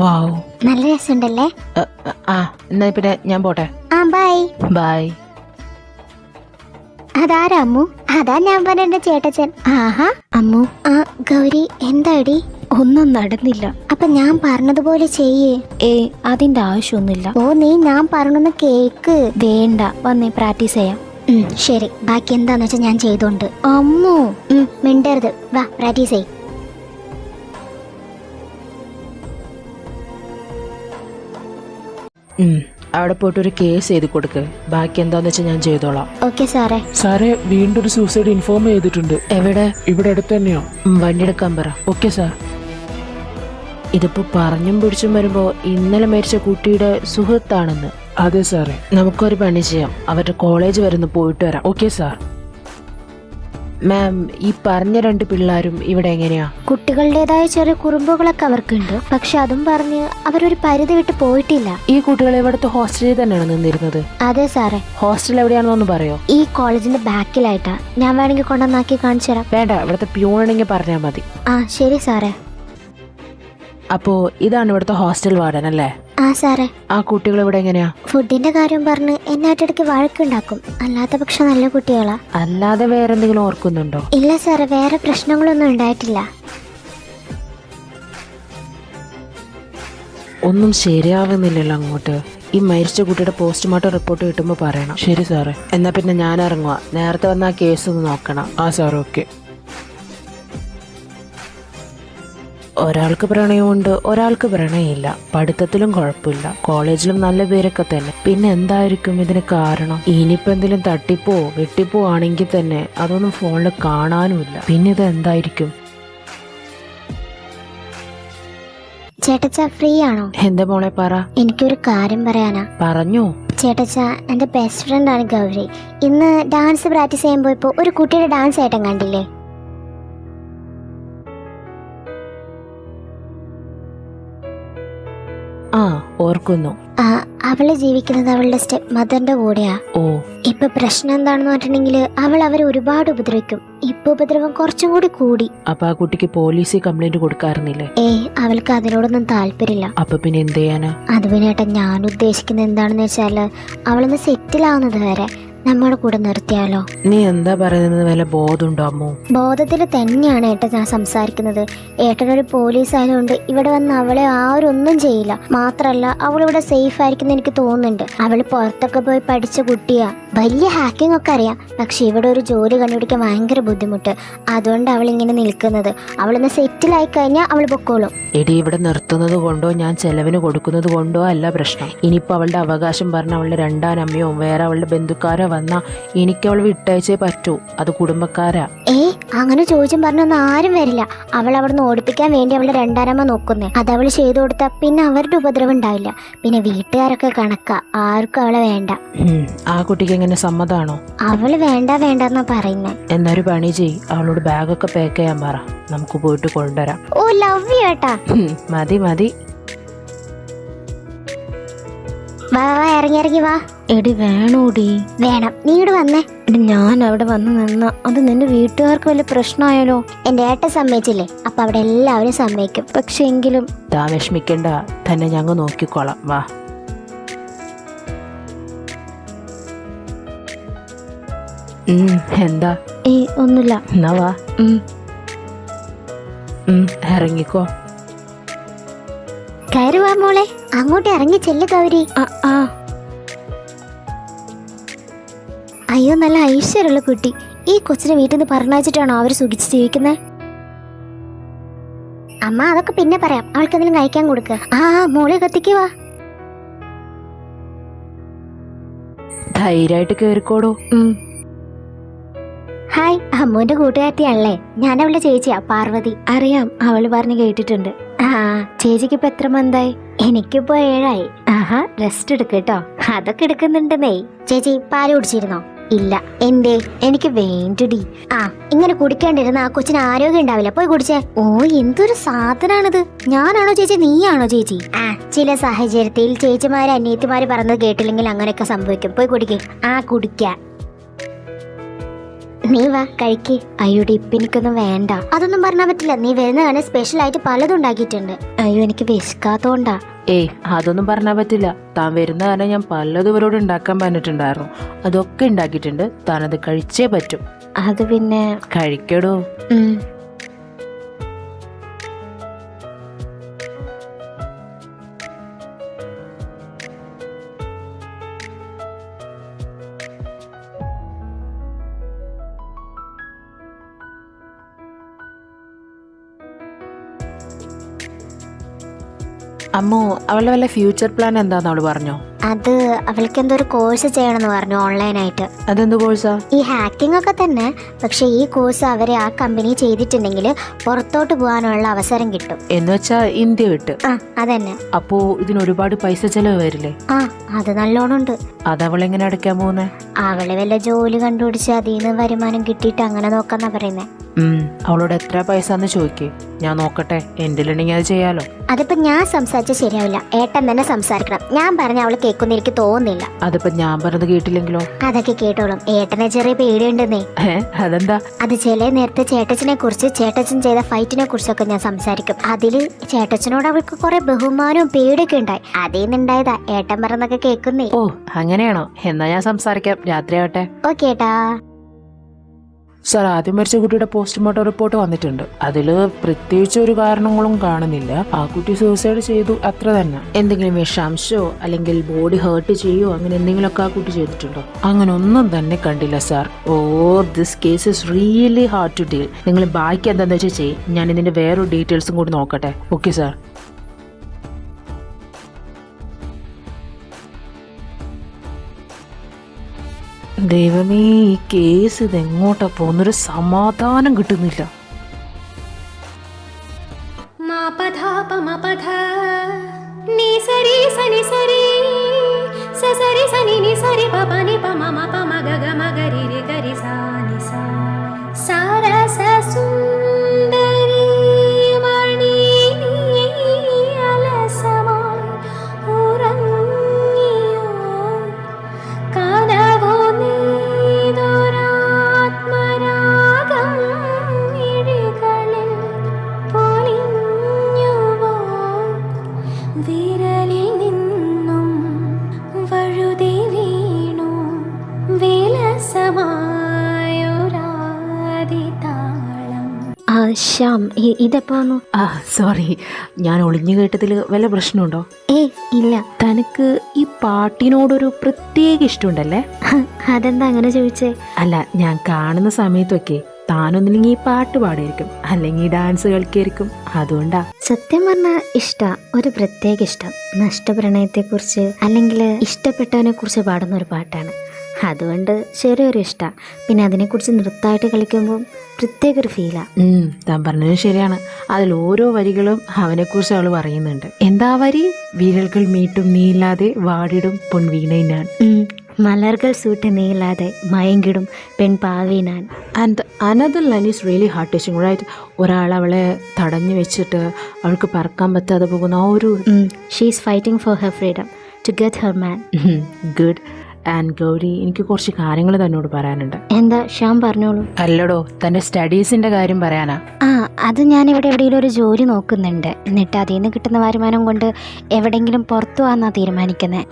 വാവ്, നല്ല രസമുണ്ടല്ലേ? എന്നാ പിന്നെ ഞാൻ പോട്ടെ. Bye bye. അതാരാ അമ്മു? അതാ ഞാൻ പറഞ്ഞ എന്റെ ചേട്ടച്ചൻ. ആഹാ അമ്മു. ഗൗരി എന്താടി? ഒന്നും നടന്നില്ല. അപ്പൊ ഞാൻ പറഞ്ഞതുപോലെ ചെയ്യേ. അതിന്റെ ആവശ്യമൊന്നുമില്ല. ഓ നീ ഞാൻ പറഞ്ഞൊന്ന് കേക്ക്. വേണ്ട, വന്നേ പ്രാക്ടീസ് ചെയ്യാം. ശരി, ബാക്കി എന്താന്ന് വെച്ചാൽ ഞാൻ ചെയ്തോണ്ട്. അമ്മു മിണ്ടരുത്, വാ പ്രാക്ടീസ് ചെയ്. അവിടെ പോയിട്ട് ഒരു കേസ് എഴുതി കൊടുക്ക്. ബാക്കി എന്താന്ന് വെച്ചാൽ ഞാൻ ചെയ്തോളാം. ഓക്കെ സാറേ. സാറേ, വീണ്ടും ഒരു സൂസൈഡ് ഇൻഫോം ചെയ്തിട്ടുണ്ട്. എവിടെ? ഇവിടെ അടുത്ത് തന്നെയോ? വണ്ടി എടുക്കാൻ പറ. Okay sir. ഇതിപ്പോ പറഞ്ഞും പിടിച്ചും വരുമ്പോ ഇന്നലെ മരിച്ച കുട്ടിയുടെ സുഹൃത്താണെന്ന്. അതെ സാറേ. നമുക്കൊരു പണി ചെയ്യാം, അവരുടെ കോളേജ് വരുന്ന പോയിട്ട് വരാം. Okay sir. മാം, ഈ പറഞ്ഞ 2 പിള്ളേരും ഇവിടെ എങ്ങനെയാ? കുട്ടികളുടേതായ ചെറിയ കുറുമ്പുകളൊക്കെ അവർക്കുണ്ട്. പക്ഷെ അതും പറഞ്ഞ് അവരൊരു പരിധി വിട്ട് പോയിട്ടില്ല. ഈ കുട്ടികൾ ഇവിടുത്തെ ഹോസ്റ്റലിൽ തന്നെയാണ് നിന്നിരുന്നത്? അതെ സാറേ. ഹോസ്റ്റൽ എവിടെയാണെന്നൊന്ന് പറയോ? ഈ കോളേജിന്റെ ബാക്കിലായിട്ടാ. ഞാൻ വേണമെങ്കിൽ കൊണ്ടുവന്നാക്കി കാണിച്ചു തരാം. വേണ്ട, ഇവിടുത്തെ പ്യൂണാണെങ്കിൽ പറഞ്ഞാൽ മതി. ശരി സാറേ. അപ്പോ ഇതാണ് ഇവിടുത്തെ ഹോസ്റ്റൽ വാർഡൻ അല്ലേ? സാറേ. ആ കുട്ടികൾ ഇവിടെ എങ്ങനെയാ? ഫുഡിന്റെ കാര്യം പറഞ്ഞ് എന്നായിട്ടിടയ്ക്ക് വഴക്കുണ്ടാക്കും. അല്ലാത്ത പക്ഷെ നല്ല കുട്ടികളാ. അല്ലാതെ വേറെ എന്തെങ്കിലും ഓർക്കുന്നുണ്ടോ? ഇല്ല സാറേ, വേറെ പ്രശ്നങ്ങളൊന്നും ഉണ്ടായിട്ടില്ല. ഒന്നും ശരിയാവുന്നില്ലല്ലോ അങ്ങോട്ട്. ഈ മരിച്ച കുട്ടിയുടെ പോസ്റ്റ്മോർട്ടം റിപ്പോർട്ട് കിട്ടുമ്പോൾ പറയണം. ശരി സാറേ. എന്നാ പിന്നെ ഞാൻ ഇറങ്ങുക. നേരത്തെ വന്ന ആ കേസ് ഒന്ന് നോക്കണം. സാർ. ഓക്കെ. ഒരാൾക്ക് പ്രണയമുണ്ട്, ഒരാൾക്ക് പ്രണയമില്ല. പഠിത്തത്തിലും കുഴപ്പമില്ല, കോളേജിലും നല്ല പേരൊക്കെ തന്നെ. പിന്നെ എന്തായിരിക്കും ഇതിന് കാരണം? ഇനിയിപ്പോ എന്തെങ്കിലും തട്ടിപ്പോ വെട്ടിപ്പോ ആണെങ്കിൽ തന്നെ അതൊന്നും ഫോണിൽ കാണാനുമില്ല. പിന്നെ ഇത് എന്തായിരിക്കും? ചേട്ടച്ച ഫ്രീ ആണോ? എന്റെ മോളെ പറ. എനിക്കൊരു കാര്യം പറയാനാ. പറഞ്ഞോ. ചേട്ടച്ച, എന്റെ ബെസ്റ്റ് ഫ്രണ്ട് ആണ് ഗൗരി. ഇന്ന് ഡാൻസ് പ്രാക്ടീസ് ചെയ്യാൻ പോയപ്പോ ഒരു കുട്ടിയുടെ ഡാൻസ് ആയിട്ടും കണ്ടില്ലേ? ഓർക്കുന്നു. അവള് ജീവിക്കുന്നത് അവളുടെ സ്റ്റെപ്പ് മദറിന്റെ കൂടെയാ. ഇപ്പൊ പ്രശ്നം എന്താണെന്ന് പറഞ്ഞിട്ടുണ്ടെങ്കിൽ അവരെ ഒരുപാട് ഉപദ്രവിക്കും. ഇപ്പൊ ഉപദ്രവം കുറച്ചും കൂടി കൂടി. അപ്പൊ ആ കുട്ടിക്ക് പോലീസിൽ കംപ്ലൈന്റ് കൊടുക്കാറുന്നില്ലേ? അവൾക്ക് അതിനോടൊന്നും താല്പര്യമില്ല. അപ്പൊ പിന്നെ എന്ത് ചെയ്യാനാ? അത് പിന്നെ ഏട്ടാ, ഞാൻ ഉദ്ദേശിക്കുന്നത് എന്താണെന്ന് വെച്ചാല് അവളൊന്ന് സെറ്റിൽ ആവുന്നത് വരെ നമ്മുടെ കൂടെ നിർത്തിയാലോ? നീ എന്താ പറയുന്നത്? വല്ല ബോധമുണ്ടോ അമ്മു? ബോധത്തിൽ തന്നെയാണ് ഏട്ടൻ ഞാൻ സംസാരിക്കുന്നത്. ഏട്ടനൊരു പോലീസ് ആയതുകൊണ്ട് ഇവിടെ വന്ന് അവളെ ആരൊന്നും ചെയ്യില്ല. മാത്രല്ല അവളിവിടെ സേഫ് ആയിരിക്കും എനിക്ക് തോന്നുന്നുണ്ട്. അവള് പുറത്തൊക്കെ പോയി പഠിച്ച കുട്ടിയാ, വലിയ ഹാക്കിംഗ് ഒക്കെ അറിയാം. പക്ഷെ ഇവിടെ ഒരു ജോലി കണ്ടുപിടിക്കാൻ ഭയങ്കര ബുദ്ധിമുട്ട്. അതുകൊണ്ട് അവൾ ഇങ്ങനെ നിൽക്കുന്നത്. അവളൊന്ന് സെറ്റിൽ ആയി കഴിഞ്ഞാൽ അവൾ പൊക്കോളും. എടി, ഇവിടെ നിർത്തുന്നത് കൊണ്ടോ ഞാൻ ചെലവിന് കൊടുക്കുന്നത് കൊണ്ടോ അല്ല പ്രശ്നം. ഇനിയിപ്പോൾ അവളുടെ അവകാശം പറഞ്ഞ അവളുടെ രണ്ടാനമ്മയോ വേറെ അവളുടെ ബന്ധുക്കാരോ വന്നാ എനിക്ക് അവൾ വിട്ടയച്ചേ പറ്റൂ. അത് കുടുംബക്കാരാ. അങ്ങനെ ചോദിച്ചും പറഞ്ഞൊന്നും ആരും വരില്ല. അവൾ അവിടുന്ന് ഓടിപ്പിക്കാൻ വേണ്ടി അവളുടെ രണ്ടാനമ്മ നോക്കുന്നേ. അതവൾ ചെയ്തു കൊടുത്താ പിന്നെ അവരുടെ ഉപദ്രവം ഉണ്ടാവില്ല. പിന്നെ വീട്ടുകാരൊക്കെ കണക്കാ, ആർക്കും അവളെ വേണ്ട. ആ കുട്ടിക്ക് എങ്ങനെ സമ്മതാണോ? അവള് വേണ്ട വേണ്ടെന്നാ പറയുന്നേ. എന്നൊരു പണി ചെയ്, അവളോട് ബാഗൊക്കെ പാക്ക് ചെയ്യാൻ പറ, നമുക്ക് പോയിട്ട് കൊണ്ടുവരാം. ഓ ലവ് യു ഏട്ടാ. മതി മതി, വാ വാ, ഇറങ്ങി വാ. എടി വേണോടി? വേണം, നീ ഇങ്ങോട്ട് വന്നേ. എടി ഞാൻ അവിടെ വന്ന് നിന്ന അത് നിന്റെ വീട്ടുകാർക്ക് വല്ല പ്രശ്നമായാലോ? എന്റെ ഏട്ടൻ സമ്മതിച്ചില്ലേ, അപ്പൊ അവിടെ എല്ലാവരും സമ്മതിക്കും. പക്ഷെ എങ്കിലും താ വിഷമിക്കണ്ട, തന്നെ ഞങ്ങൾ നോക്കിക്കോളാം. വാ. എന്താ? ഒന്നുമില്ല. എന്നാ വാ. ഇറങ്ങിക്കോ. കയറി വാ മോളെ, അങ്ങോട്ട് ഇറങ്ങി ചെല്ലു ഗൗരി. അയ്യോ, നല്ല ഐശ്വര്യമുള്ള കുട്ടി. ഈ കൊച്ചിനെ വീട്ടിൽ നിന്ന് പറഞ്ഞയച്ചിട്ടാണോ അവര് സുഖിച്ച് ജീവിക്കുന്നത്? അമ്മ അതൊക്കെ പിന്നെ പറയാം, അവൾക്ക് എന്തെങ്കിലും കഴിക്കാൻ കൊടുക്ക. മോളെ കത്തിക്കുവാ. ധൈര്യമായിട്ട് കേറിക്കോടൂ. ഹായ്, അമ്മുവിന്റെ കൂട്ടുകാരത്തിയാണല്ലേ? ഞാൻ അവളുടെ ചേച്ചിയാ, പാർവതി. അറിയാം, അവള് പറഞ്ഞു കേട്ടിട്ടുണ്ട്. ചേച്ചിക്ക് ഇപ്പൊ എത്ര മന്തായി? എനിക്കിപ്പോ 7 ആയി. റെസ്റ്റ് എടുക്കട്ടോ. അതൊക്കെ എടുക്കുന്നുണ്ടെന്നേ. ചേച്ചി പാല് കുടിച്ചിരുന്നോ? ഇല്ല. എന്തേ? എനിക്ക് വേണ്ടടി. ഇങ്ങനെ കുടിക്കേണ്ടിരുന്ന ആ കൊച്ചിന് ആരോഗ്യം ഉണ്ടാവില്ല. പോയി കുടിച്ചേ. ഓ, എന്തൊരു സാധനാണിത്. ഞാനാണോ ചേച്ചി, നീയാണോ ചേച്ചി? ചില സാഹചര്യത്തിൽ ചേച്ചിമാര് അനിയത്തിമാര് പറഞ്ഞത് കേട്ടില്ലെങ്കിൽ അങ്ങനെയൊക്കെ സംഭവിക്കും. പോയി കുടിക്കേ. കുടിക്ക. നീ വാ, കഴിക്ക്. അയ്യോടി, ഇപ്പൊ എനിക്കൊന്നും വേണ്ട. അതൊന്നും പറഞ്ഞാൽ പറ്റില്ല. നീ വരുന്ന കാണാൻ സ്പെഷ്യൽ ആയിട്ട് പലതും ഉണ്ടാക്കിയിട്ടുണ്ട്. അയ്യോ, എനിക്ക് വിശക്കാത്തോണ്ടാ. അതൊന്നും പറഞ്ഞാൽ പറ്റില്ല. താൻ വരുന്ന കാരണം ഞാൻ പലതും ഇവരോട് ഉണ്ടാക്കാൻ പറഞ്ഞിട്ടുണ്ടായിരുന്നു. അതൊക്കെ ഉണ്ടാക്കിയിട്ടുണ്ട്. താനത് കഴിച്ചേ പറ്റും. അത് പിന്നെ കഴിക്കടോ. അമ്മോ, അവളുടെ വല്ല ഫ്യൂച്ചർ പ്ലാൻ എന്താന്ന് അവള് പറഞ്ഞോ? അത് അവൾക്ക് എന്തോ ഒരു കോഴ്സ് ചെയ്യണമെന്ന് പറഞ്ഞു, ഓൺലൈനായിട്ട്. അതെന്ത് കോഴ്സാ? ഈ ഹാക്കിംഗ് ഒക്കെ തന്നെ. പക്ഷെ ഈ കോഴ്സ് അവരെ ആ കമ്പനി ചെയ്തിട്ടുണ്ടെങ്കിൽ പുറത്തോട്ട് പോകാനുള്ള അവസരം കിട്ടും. എന്ന് വെച്ചാ ഇന്ത്യ വിട്ട്? അതന്നെ. അപ്പോ ഇതിന് ഒരുപാട് പൈസ ചെലവ് വരില്ലേ? അത് നല്ലോണം ഉണ്ട്. അത് അവളെങ്ങനെ അടയ്ക്കാൻ പോകുന്നേ? അവള് വല്ല ജോലി കണ്ടുപിടിച്ച് അതിൽ നിന്ന് വരുമാനം കിട്ടിയിട്ട് അങ്ങനെ നോക്കാന്നാ പറയുന്നേ. അവളോട് എത്ര പൈസ എന്ന് ചോദിക്കേ, ഞാൻ നോക്കട്ടെ. എന്റെ അത് ചെയ്യാലോ. അതിപ്പോ ഞാൻ സംസാരിച്ച ശരിയാവില്ല, ഏട്ടൻ തന്നെ സംസാരിക്കണം. ഞാൻ പറഞ്ഞ അവള് കേൾക്കുന്ന എനിക്ക് തോന്നുന്നില്ല. അതിപ്പോ ഞാൻ പറഞ്ഞത് കേട്ടില്ലെങ്കിലോ? അതൊക്കെ കേട്ടോളും. ഏട്ടനെ ചെറിയ പേടിയുണ്ടെന്നേ. അതെന്താ? അത് ചില നേരത്തെ ചേട്ടച്ചനെ കുറിച്ച്, ചേട്ടച്ചൻ ചെയ്ത ഫൈറ്റിനെ കുറിച്ചൊക്കെ ഞാൻ സംസാരിക്കും. അതില് ചേട്ടച്ചനോട് അവൾക്ക് കുറെ ബഹുമാനവും പേടിയൊക്കെ ഉണ്ടായി. അതിൽ നിന്നുണ്ടായതാ. ഏട്ടൻ പറഞ്ഞൊക്കെ കേൾക്കുന്നേ. ഓ, അങ്ങനെയാണോ? എന്നാ ഞാൻ സംസാരിക്കാം. രാത്രി ആവട്ടെ. ഓക്കെ ഏട്ടാ. സാർ, ആദ്യം മരിച്ച കുട്ടിയുടെ പോസ്റ്റ്മോർട്ടം റിപ്പോർട്ട് വന്നിട്ടുണ്ട്. അതില് പ്രത്യേകിച്ച് ഒരു കാരണങ്ങളും കാണുന്നില്ല. ആ കുട്ടി സൂസൈഡ് ചെയ്തു, അത്ര തന്നെ. എന്തെങ്കിലും വിഷാംശോ അല്ലെങ്കിൽ ബോഡി ഹേർട്ട് ചെയ്യോ അങ്ങനെ എന്തെങ്കിലുമൊക്കെ ആ കുട്ടി ചെയ്തിട്ടുണ്ടോ? അങ്ങനെ ഒന്നും തന്നെ കണ്ടില്ല sir. This case is really hard to deal. നിങ്ങൾ ബാക്കി എന്താണെന്ന് വെച്ചാൽ ചെയ്യും. ഞാൻ ഇതിന്റെ വേറൊരു ഡീറ്റെയിൽസും കൂടി നോക്കട്ടെ. Okay sir. ദൈവമേ, ഈ കേസ് ഇതെങ്ങോട്ടാ പോകുന്നൊരു സമാധാനം കിട്ടുന്നില്ല. വിരലിൽ നിന്നും വഴുതി വീണു വേല ശ്യാം ഇതെപ്പോ വന്നു? ആ സോറി, ഞാൻ ഒളിഞ്ഞു കേട്ടതിൽ വല്ല പ്രശ്നമുണ്ടോ? ഇല്ല. തനിക്ക് ഈ പാട്ടിനോടൊരു പ്രത്യേക ഇഷ്ടമുണ്ടല്ലേ? അതെന്താ അങ്ങനെ ചോദിച്ചേ? അല്ല, ഞാൻ കാണുന്ന സമയത്തൊക്കെ താനൊന്നില്ലെങ്കിൽ ഈ പാട്ട് പാടായിരിക്കും, അല്ലെങ്കിൽ ഡാൻസ് കളിക്കായിരിക്കും, അതുകൊണ്ടാ. സത്യം പറഞ്ഞാൽ ഒരു പ്രത്യേക ഇഷ്ടം നഷ്ടപ്രണയത്തെക്കുറിച്ച് അല്ലെങ്കിൽ ഇഷ്ടപ്പെട്ടവനെ കുറിച്ച് പാടുന്ന ഒരു പാട്ടാണ്. അതുകൊണ്ട് ചെറിയൊരു ഇഷ്ടം. പിന്നെ അതിനെക്കുറിച്ച് നൃത്തമായിട്ട് കളിക്കുമ്പോൾ പ്രത്യേക ഒരു ഫീലാണ്. താൻ പറഞ്ഞത് ശരിയാണ്. അതിൽ ഓരോ വരികളും അവനെക്കുറിച്ച് അവൾ പറയുന്നുണ്ട്. എന്താ വരി? വിരൽകൾ മീട്ടും നീയില്ലാതെ വാടിടും പൊൻവീണை ഞാൻ, മലർകൾ സൂട്ട് നീയില്ലാതെ മയങ്കിടും പെൺപാവി ഞാൻ. And another line is really heart touching, right? ഒരാൾ അവളെ തടഞ്ഞു വെച്ചിട്ട് അവൾക്ക് പറക്കാൻ പറ്റാതെ പോകുന്ന ആ ഒരു she is fighting for her freedom to get her man. Good. And Gauri, എനിക്ക് കുറച്ച് കാര്യങ്ങൾ തന്നോട് പറയാനുണ്ട്. എന്താ ശ്യാം പറഞ്ഞോളൂ. അല്ലടോ, തൻ്റെ സ്റ്റഡീസിൻ്റെ കാര്യം പറയാനാ. അത് ഞാനിവിടെ എവിടെയെങ്കിലും ഒരു ജോലി നോക്കുന്നുണ്ട്. എന്നിട്ട് അതിൽ നിന്ന് കിട്ടുന്ന വരുമാനം കൊണ്ട് എവിടെയെങ്കിലും പുറത്തു പോകാന്നാ തീരുമാനിക്കുന്നത്.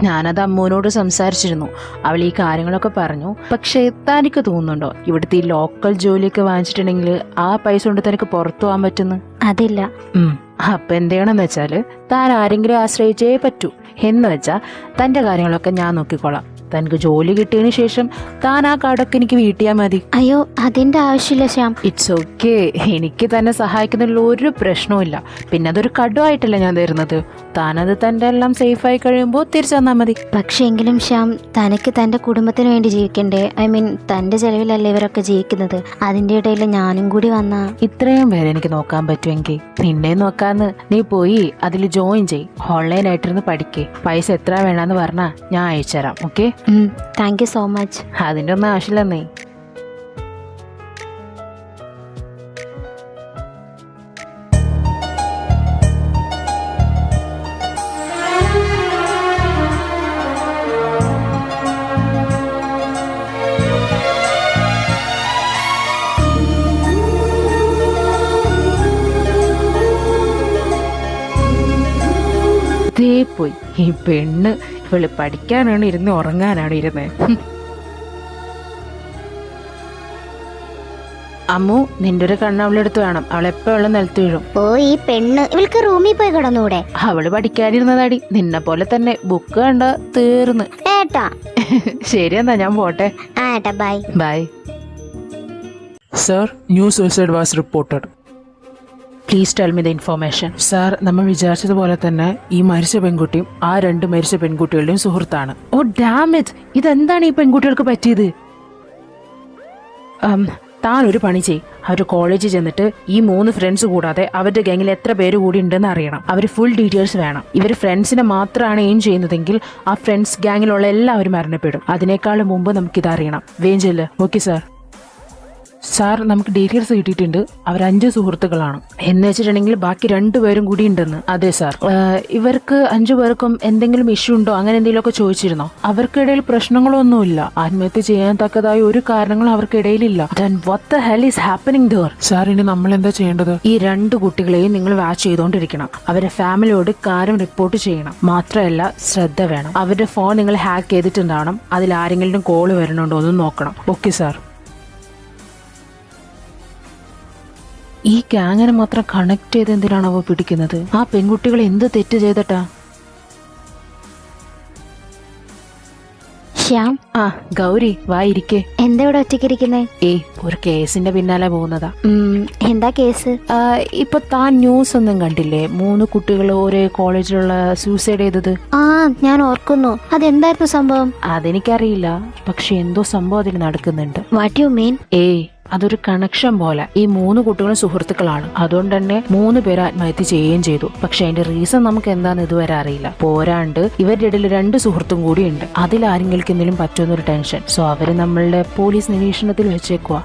ഞാനത് അമ്മൂനോട് സംസാരിച്ചിരുന്നു. അവൾ ഈ കാര്യങ്ങളൊക്കെ പറഞ്ഞു. പക്ഷേ തനിക്ക് തോന്നുന്നുണ്ടോ ഇവിടുത്തെ ഈ ലോക്കൽ ജോലിയൊക്കെ വാങ്ങിച്ചിട്ടുണ്ടെങ്കിൽ ആ പൈസ കൊണ്ട് തനിക്ക് പുറത്തു പോകാൻ പറ്റുന്നു? അതില്ല. അപ്പം എന്ത് ചെയ്യണമെന്ന് വെച്ചാൽ താൻ ആരെങ്കിലും ആശ്രയിച്ചേ പറ്റൂ. എന്ന് വെച്ചാൽ തൻ്റെ കാര്യങ്ങളൊക്കെ ഞാൻ നോക്കിക്കോളാം. തനിക്ക് ജോലി കിട്ടിയതിന് ശേഷം താൻ ആ കടക്ക് എനിക്ക് വീട്ടിയാൽ മതി. അയ്യോ, അതിൻ്റെ ആവശ്യമില്ല ശ്യാം. It's okay. എനിക്ക് തന്നെ സഹായിക്കുന്നതിൽ ഒരു പ്രശ്നവുമില്ല. പിന്നെ അതൊരു കടമായിട്ടല്ല ഞാൻ തരുന്നത്. താനത് തൻ്റെ എല്ലാം സേഫായി കഴിയുമ്പോൾ തിരിച്ചു തന്നാൽ മതി. പക്ഷേ എങ്കിലും ശ്യാം, തനിക്ക് തൻ്റെ കുടുംബത്തിന് വേണ്ടി ജീവിക്കണ്ടേ? ഐ മീൻ, തൻ്റെ ചെലവിലല്ലേ ഇവരൊക്കെ ജീവിക്കുന്നത്. അതിൻ്റെ ഇടയിൽ ഞാനും കൂടി വന്നാ ഇത്രയും പേരെ എനിക്ക് നോക്കാൻ പറ്റുമെങ്കിൽ നിന്നെ നോക്കാന്ന്. നീ പോയി അതിൽ ജോയിൻ ചെയ്. ഓൺലൈനായിട്ടിരുന്ന് പഠിക്കേ. പൈസ എത്ര വേണമെന്ന് പറഞ്ഞാൽ ഞാൻ അയച്ചുതരാം. Okay? Thank you so much. അതിൻ്റെ ഒന്നും ആവശ്യമില്ലെന്നേ. പോയി ഈ പെണ്ണ്. ഇവള് പഠിക്കാനാണ് ഇരുന്ന് ഉറങ്ങാനാണ് ഇരുന്നത്. അമ്മു, നിന്റെ ഒരു കണ്ണ് അവളെടുത്ത് വേണം. അവളെപ്പോഴും നിലത്ത് വീഴും. ഈ പെണ്ണ് ഇവൾക്ക് റൂമിൽ പോയി കിടന്നൂടെ? അവള് പഠിക്കാനിരുന്നതാടി. നിന്നെ പോലെ തന്നെ ബുക്ക് കണ്ട തീർന്ന്. ഏട്ടാ ശരി, എന്നാ ഞാൻ പോട്ടെ. ഏട്ടാ bye. Bye. Sir, new suicide was reported. Please tell me the information. Sir, നമ്മൾ വിചാരിച്ചതുപോലെ തന്നെ ഈ മരിച്ച പെൺകുട്ടിയും ആ 2 മരിച്ച പെൺകുട്ടികളുടെയും സുഹൃത്താണ്. ഓ ഡാം ഇറ്റ്, ഇതെന്താണ് ഈ പെൺകുട്ടികൾക്ക് പറ്റിയത്? താൻ ഒരു പണി ചെയ്. അവർ കോളേജിൽ ചെന്നിട്ട് ഈ 3 ഫ്രണ്ട്സ് കൂടാതെ അവരുടെ ഗാങ്ങിൽ എത്ര പേര് കൂടി ഉണ്ടെന്ന് അറിയണം. അവർ ഫുൾ ഡീറ്റെയിൽസ് വേണം. ഇവർ ഫ്രണ്ട്സിനെ മാത്രമാണ് എയിം ചെയ്യുന്നതെങ്കിൽ ആ ഫ്രണ്ട്സ് ഗാങ്ങിലുള്ള എല്ലാവരും മരണപ്പെടും. അതിനേക്കാളും മുമ്പ് നമുക്കിത് അറിയണം. വേഞ്ചല്. Okay sir. സാർ, നമുക്ക് ഡീറ്റെയിൽസ് കിട്ടിയിട്ടുണ്ട്. അവർ 5 സുഹൃത്തുക്കളാണ്. എന്ന് വെച്ചിട്ടുണ്ടെങ്കിൽ ബാക്കി 2 പേരും കൂടി ഉണ്ടെന്ന്. അതെ സാർ. ഇവർക്ക് 5 പേർക്കും എന്തെങ്കിലും ഇഷ്യൂ ഉണ്ടോ, അങ്ങനെ എന്തെങ്കിലുമൊക്കെ ചോദിച്ചിരുന്നോ? അവർക്കിടയിൽ പ്രശ്നങ്ങളൊന്നുമില്ല. ആത്മഹത്യ ചെയ്യാൻ തക്കതായ ഒരു കാരണങ്ങളും അവർക്കിടയിലില്ല. Then what the hell is happening there? Sir, ഇനി നമ്മൾ എന്താ ചെയ്യേണ്ടത്? ഈ 2 കുട്ടികളെയും നിങ്ങൾ വാച്ച് ചെയ്തുകൊണ്ടിരിക്കണം. അവരുടെ ഫാമിലിയോട് കാര്യം റിപ്പോർട്ട് ചെയ്യണം. മാത്രമല്ല ശ്രദ്ധ വേണം. അവരുടെ ഫോൺ നിങ്ങൾ ഹാക്ക് ചെയ്തിട്ടുണ്ടാവണം. അതിൽ ആരെങ്കിലും കോള് വരണുണ്ടോ എന്ന് നോക്കണം. Okay sir. ഈ ഗ്യാങ്ങിനെ മാത്രം കണക്ട് ചെയ്ത് എന്തിനാണ് അവ പിടിക്കുന്നത്? ആ പെൺകുട്ടികൾ എന്ത് തെറ്റ് ചെയ്തിട്ടാ? ശ്യാം. ഗൗരി, വായിരിക്കേ. എന്താ ഇവിടെ ഒറ്റയ്ക്കിരിക്കുന്നേ? ഒരു കേസിന്റെ പിന്നാലെ പോകുന്നതാ. എന്താ കേസ്? ഇപ്പൊ താൻ ന്യൂസ് ഒന്നും കണ്ടില്ലേ? 3 കുട്ടികൾ ഒരേ കോളേജിലുള്ള സൂസൈഡ് ചെയ്തത്. ഞാൻ ഓർക്കുന്നു. അതെന്തായിരുന്നു സംഭവം? അതെനിക്കറിയില്ല, പക്ഷെ എന്തോ സംഭവം അതിൽ നടക്കുന്നുണ്ട്. What you mean? അതൊരു കണക്ഷൻ പോലെ. ഈ 3 കുട്ടികളും സുഹൃത്തുക്കളാണ്. അതുകൊണ്ട് തന്നെ 3 പേര് ആത്മഹത്യ ചെയ്യുകയും ചെയ്തു. പക്ഷെ അതിന്റെ റീസൺ നമുക്ക് എന്താന്ന് ഇതുവരെ അറിയില്ല. പോരാണ്ട് ഇവരുടെ ഇടയിൽ 2 സുഹൃത്തും കൂടി ഉണ്ട്. അതിൽ ആരെങ്കിലും എന്തെങ്കിലും പറ്റുമെന്നൊരു ടെൻഷൻ. സോ അവര് നമ്മളുടെ പോലീസ് നിരീക്ഷണത്തിൽ വെച്ചേക്കുവാ.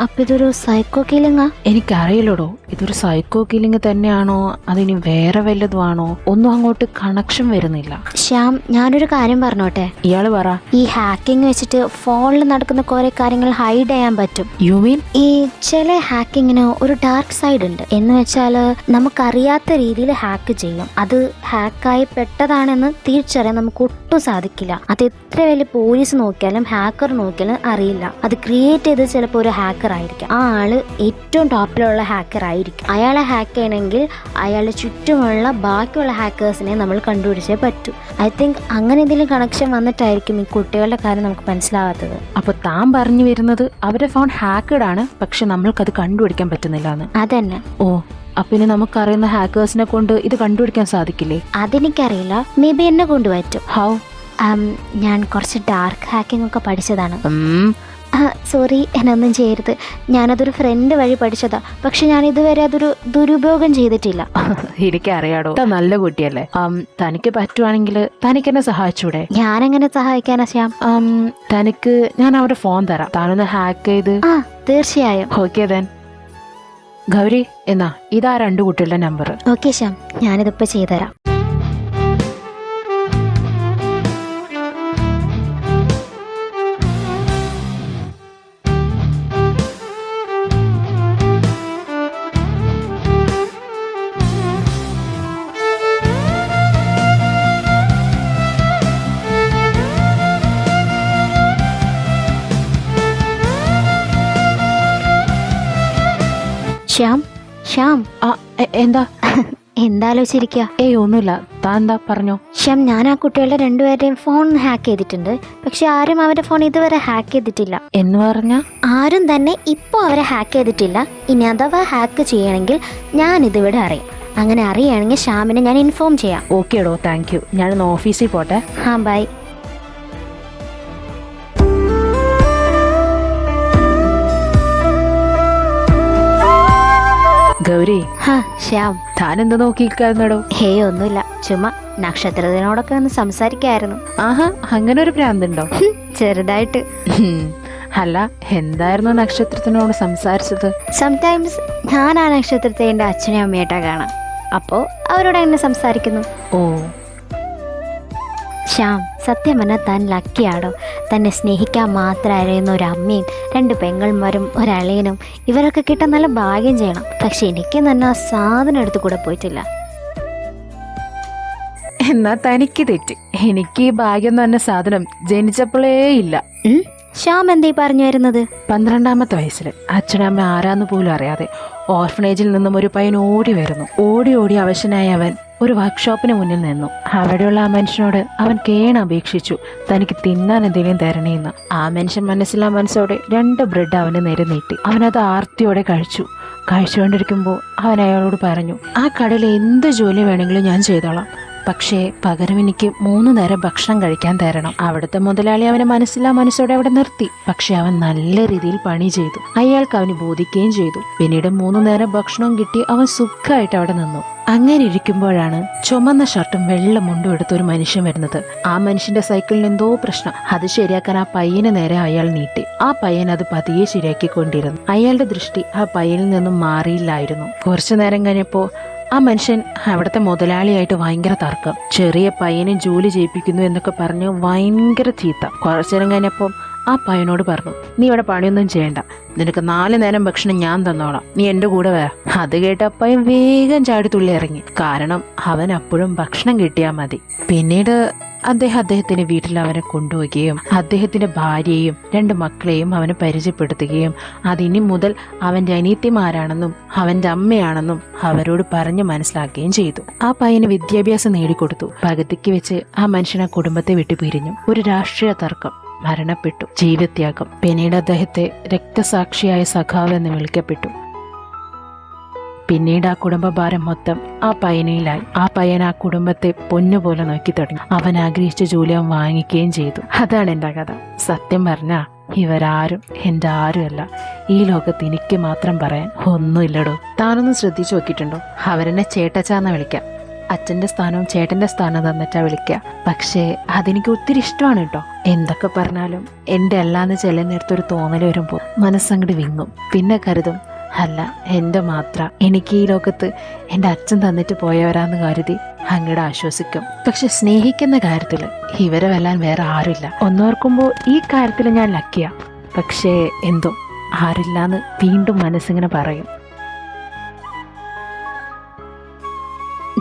അപ്പൊ ഇതൊരു സൈക്കോ കില്ലിംഗാ? എനിക്കറിയില്ലടോ, ഇതൊരു സൈക്കോ കില്ലിംഗ് തന്നെയാണോ അതിനി വേറെ വല്ലതുമാണോ? ഒന്നും അങ്ങോട്ട് കണക്ഷൻ വരുന്നില്ല. ശ്യാം, ഞാനൊരു കാര്യം പറഞ്ഞോട്ടെ? ഇയാള് പറ. ഈ ഹാക്കിംഗ് വെച്ചിട്ട് ഫോണിൽ നടക്കുന്ന കുറെ കാര്യങ്ങൾ ഹൈഡ് ചെയ്യാൻ പറ്റും. You mean? ഈ ചില ഹാക്കിങ്ങിന് ഒരു ഡാർക്ക് സൈഡ് ഉണ്ട്. എന്ന് വെച്ചാൽ നമുക്കറിയാത്ത രീതിയിൽ ഹാക്ക് ചെയ്യും. അത് ഹാക്കായി പെട്ടതാണെന്ന് തിരിച്ചറിയാൻ നമുക്ക് ഒട്ടും സാധിക്കില്ല. അത് എത്ര വലിയ പോലീസ് നോക്കിയാലും ഹാക്കർ നോക്കിയാലും അറിയില്ല. അത് ക്രിയേറ്റ് ചെയ്തത് ചിലപ്പോൾ ഒരു ഹാക്കർ ആയിരിക്കും. ആ ആള് ഏറ്റവും ടോപ്പിലുള്ള ഹാക്കർ ആയിരിക്കും. അയാളെ ഹാക്ക് ചെയ്യണമെങ്കിൽ അയാളുടെ ചുറ്റുമുള്ള ബാക്കിയുള്ള ഹാക്കേഴ്സിനെ നമ്മൾ കണ്ടുപിടിച്ചേ പറ്റൂ. ഐ തിങ്ക് അങ്ങനെ എന്തെങ്കിലും കണക്ഷൻ വന്നിട്ടായിരിക്കും ഈ കുട്ടികളുടെ കാര്യം നമുക്ക് മനസ്സിലാവാത്തത്. അപ്പൊ താൻ പറഞ്ഞു വരുന്നത് അവരുടെ ഫോൺ ഹാക്കഡ് ആണ്, പക്ഷെ നമ്മൾക്കത് കണ്ടുപിടിക്കാൻ പറ്റുന്നില്ല എന്ന്. അതന്നെ. ഓ, അപ്പൊ ഇനി നമുക്കറിയുന്ന ഹാക്കേഴ്സിനെ കൊണ്ട് ഇത് കണ്ടുപിടിക്കാൻ സാധിക്കില്ലേ? അതെനിക്കറിയില്ല. മേ ബി എന്നെ കൊണ്ട് പറ്റും. ഹൗ? ഞാൻ കുറച്ച് ഡാർക്ക് ഹാക്കിംഗ് ഒക്കെ പഠിച്ചതാണ്. സോറി, എന്നൊന്നും ചെയ്യരുത്. ഞാനതൊരു ഫ്രണ്ട് വഴി പഠിച്ചതാ. പക്ഷെ ഞാൻ ഇതുവരെ അതൊരു ദുരുപയോഗം ചെയ്തിട്ടില്ല. എനിക്കറിയാടോ, നല്ല കുട്ടിയല്ലേ. തനിക്ക് പറ്റുവാണെങ്കിൽ തനിക്ക് എന്നെ സഹായിച്ചൂടെ? ഞാനെങ്ങനെ സഹായിക്കാനാ ശ്യാം? തനിക്ക് ഞാൻ അവരുടെ ഫോൺ തരാം, താനൊന്ന് ഹാക്ക് ചെയ്ത്. തീർച്ചയായും. Okay then. ഗൗരി, എന്നാ ഇതാ 2 കുട്ടികളുടെ നമ്പർ. ഓക്കെ ശ്യാം, ഞാനിതിപ്പോ ചെയ്തുതരാം. ശ്യാം, ശ്യാം. എന്താ? എന്താലോചിച്ചിരിക്കുക? ഒന്നുമില്ല, താൻ എന്താ പറഞ്ഞോ? ശ്യാം, ഞാൻ ആ കുട്ടികളുടെ 2 പേരുടെയും ഫോൺ ഹാക്ക് ചെയ്തിട്ടുണ്ട്. പക്ഷെ ആരും അവരുടെ ഫോൺ ഇതുവരെ ഹാക്ക് ചെയ്തിട്ടില്ല. എന്ന് പറഞ്ഞ? ആരും തന്നെ ഇപ്പോൾ അവരെ ഹാക്ക് ചെയ്തിട്ടില്ല. ഇനി അഥവാ ഹാക്ക് ചെയ്യണമെങ്കിൽ ഞാൻ ഇതിവിടെ അറിയും. അങ്ങനെ അറിയുകയാണെങ്കിൽ ശ്യാമിനെ ഞാൻ ഇൻഫോം ചെയ്യാം. ഓക്കേടോ, താങ്ക് യു. ഞാനൊന്ന് ഓഫീസിൽ പോട്ടെ. ബൈ. ഗൗരി, ശ്യാം, താനെന്താ നോക്കിയിരിക്കായിരുന്നടോ? ഒന്നുമില്ല, ചുമ്മാ നക്ഷത്രത്തിനോടൊക്കെ ഒന്ന് സംസാരിക്കായിരുന്നു. ആഹാ, അങ്ങനെ ഒരു ഭ്രാന്തുണ്ടോ? ചെറുതായിട്ട്. അല്ല, എന്തായിരുന്നു നക്ഷത്രത്തിനോട് സംസാരിച്ചത്? സംടൈംസ് ഞാൻ ആ നക്ഷത്രത്തെ എൻ്റെ അച്ഛനും അമ്മയായിട്ടാ കാണാം. അപ്പോൾ അവരോട് എന്നെ സംസാരിക്കുന്നു. ഓ ശ്യാം, സത്യം പറഞ്ഞാൽ താൻ ലക്കിയാടോ. തന്നെ സ്നേഹിക്കാൻ മാത്രം അറിയുന്ന ഒരു അമ്മയും 2 പെങ്ങന്മാരും ഒരളിയനും ഇവരൊക്കെ കിട്ടാൻ നല്ല ഭാഗ്യം ചെയ്യണം. പക്ഷെ എനിക്ക് തന്നെ ആ സാധനം എടുത്തു കൂടെ പോയിട്ടില്ല. എന്നാ തനിക്ക് തെറ്റ്. എനിക്ക് ഈ ഭാഗ്യം തന്നെ സാധനം ജനിച്ചപ്പോഴേ ഇല്ല. ശ്യാം എന്തീ പറഞ്ഞു വരുന്നത്? 12ാമത്തെ വയസ്സിൽ അച്ഛനമ്മ ആരാന്ന് പോലും അറിയാതെ ഓർഫനേജിൽ നിന്നും ഒരു പയ്യൻ ഓടി വരുന്നു. ഓടി അവശനായ അവൻ ഒരു വർക്ക്ഷോപ്പിന് മുന്നിൽ നിന്നു. അവിടെയുള്ള ആ മനുഷ്യനോട് അവൻ അപേക്ഷിച്ചു തനിക്ക് തിന്നാൻ എന്തെങ്കിലും തരണേന്ന്. ആ മനുഷ്യൻ മനസ്സോടെ 2 ബ്രെഡ് അവന് നേരെ നീട്ടി. അവനത് ആർത്തിയോടെ കഴിച്ചുകൊണ്ടിരിക്കുമ്പോൾ അവൻ അയാളോട് പറഞ്ഞു, ആ കടയിൽ എന്ത് ജോലി വേണമെങ്കിലും ഞാൻ ചെയ്തോളാം, പക്ഷേ പകരം എനിക്ക് 3 നേരം ഭക്ഷണം കഴിക്കാൻ തരണം. അവിടുത്തെ മുതലാളി അവനെ മനസ്സോടെ അവിടെ നിർത്തി. പക്ഷെ അവൻ നല്ല രീതിയിൽ പണി ചെയ്തു. അയാൾക്ക് അവന് ബോധിക്കുകയും ചെയ്തു. പിന്നീട് 3 നേരം ഭക്ഷണവും കിട്ടി അവൻ സുഖമായിട്ട് അവിടെ നിന്നു. അങ്ങനെ ഇരിക്കുമ്പോഴാണ് ചുമന്ന ഷർട്ടും വെള്ള മുണ്ടും എടുത്ത ഒരു മനുഷ്യൻ വരുന്നത്. ആ മനുഷ്യന്റെ സൈക്കിളിന് എന്തോ പ്രശ്നം. അത് ശരിയാക്കാൻ ആ പയ്യന് നേരെ അയാൾ നീട്ടി. ആ പയ്യൻ അത് പതിയെ ശരിയാക്കിക്കൊണ്ടിരുന്നു. അയാളുടെ ദൃഷ്ടി ആ പയ്യനിൽ നിന്നും മാറിയില്ലായിരുന്നു. കുറച്ചു നേരം കഴിഞ്ഞപ്പോ ആ മനുഷ്യൻ അവിടുത്തെ മുതലാളിയായിട്ട് ഭയങ്കര തർക്കം. ചെറിയ പയ്യനെ ജോലി ചെയ്യിപ്പിക്കുന്നു എന്നൊക്കെ പറഞ്ഞ് ഭയങ്കര ചീത്ത. കുറച്ചു നേരം കഴിഞ്ഞപ്പോൾ ആ പയ്യനോട് പറഞ്ഞു, നീ ഇവിടെ പണിയൊന്നും ചെയ്യണ്ട, നിനക്ക് 4 നേരം ഭക്ഷണം ഞാൻ തന്നോളാം, നീ എൻ്റെ കൂടെ വരാം. അത് കേട്ട പയ്യൻ വേഗം ചാടിത്തുള്ളി ഇറങ്ങി. കാരണം അവൻ അപ്പോഴും ഭക്ഷണം കിട്ടിയാൽ മതി. പിന്നീട് അദ്ദേഹത്തിന്റെ വീട്ടിൽ അവനെ കൊണ്ടുപോവുകയും അദ്ദേഹത്തിന്റെ ഭാര്യയെയും 2 മക്കളെയും അവനെ പരിചയപ്പെടുത്തുകയും അതിനി മുതൽ അവന്റെ അനിയത്തിമാരാണെന്നും അവന്റെ അമ്മയാണെന്നും അവരോട് പറഞ്ഞ് മനസ്സിലാക്കുകയും ചെയ്തു. ആ പയ്യന് വിദ്യാഭ്യാസം നേടിക്കൊടുത്തു. പകുതിക്ക് വെച്ച് ആ മനുഷ്യൻ ആ കുടുംബത്തെ വിട്ടു പിരിഞ്ഞു. ഒരു രാഷ്ട്രീയ തർക്കം, മരണപ്പെട്ടു, ജീവത്യാഗം. പിന്നീട് അദ്ദേഹത്തെ രക്തസാക്ഷിയായ സഖാവ് എന്ന് വിളിക്കപ്പെട്ടു. പിന്നീട് ആ കുടുംബഭാരം മൊത്തം ആ പയ്യനിലായി. ആ പയ്യൻ ആ കുടുംബത്തെ പൊന്നുപോലെ നോക്കി തുടങ്ങി. അവൻ ആഗ്രഹിച്ച ജോലി അവൻ വാങ്ങിക്കുകയും ചെയ്തു. അതാണ് എൻ്റെ കഥ. സത്യം പറഞ്ഞാ ഇവരാരും എൻ്റെ ആരുമല്ല. ഈ ലോകത്ത് എനിക്ക് മാത്രം പറയാൻ ഒന്നുമില്ലടോ. താനൊന്നും ശ്രദ്ധിച്ചു നോക്കിയിട്ടുണ്ടോ? അവരെന്നെ ചേട്ടച്ചാന്ന് വിളിക്കാം. അച്ഛൻ്റെ സ്ഥാനവും ചേട്ടൻ്റെ സ്ഥാനവും തന്നിട്ടാ വിളിക്കുക. പക്ഷേ അതെനിക്ക് ഒത്തിരി ഇഷ്ടമാണ് കേട്ടോ. എന്തൊക്കെ പറഞ്ഞാലും എൻ്റെ അല്ലാന്ന് ചില നേരത്തൊരു തോന്നൽ വരുമ്പോൾ മനസ്സങ്ങോട്ട് വിങ്ങും. പിന്നെ കരുതും, അല്ല എൻ്റെ മാത്ര എനിക്ക് ഈ ലോകത്ത് എൻ്റെ അച്ഛൻ തന്നിട്ട് പോയവരാന്ന് കരുതി അങ്ങോട്ട് ആശ്വസിക്കും. പക്ഷെ സ്നേഹിക്കുന്ന കാര്യത്തിൽ ഇവരെ വെല്ലാൻ വേറെ ആരുമില്ല. ഒന്നോർക്കുമ്പോൾ ഈ കാര്യത്തിൽ ഞാൻ ലക്കിയ. പക്ഷേ എന്തോ ആരില്ലാന്ന് വീണ്ടും മനസ്സിങ്ങനെ പറയും.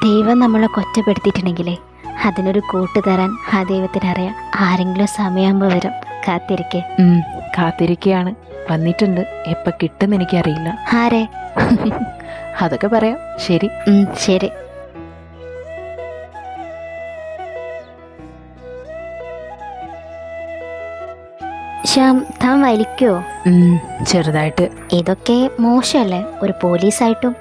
ദൈവം നമ്മളെ ഒറ്റപ്പെടുത്തിയിട്ടുണ്ടെങ്കിലേ അതിനൊരു കൂട്ട് തരാൻ ആ ദൈവത്തിനറിയാം. ആരെങ്കിലും സമയമാകുമ്പോൾ വരും, കാത്തിരിക്കേ. കാത്തിരിക്കുകയാണ്. വന്നിട്ടുണ്ട്. എപ്പോൾ കിട്ടുമെന്ന് എനിക്കറിയില്ല. ആരെ? അതൊക്കെ പറയാം. ശരി. ശരി. ശ്യാം, താൻ വലിക്കോ? ചെറുതായിട്ട്. ഇതൊക്കെ മോശമല്ലേ ഒരു പോലീസായിട്ടും?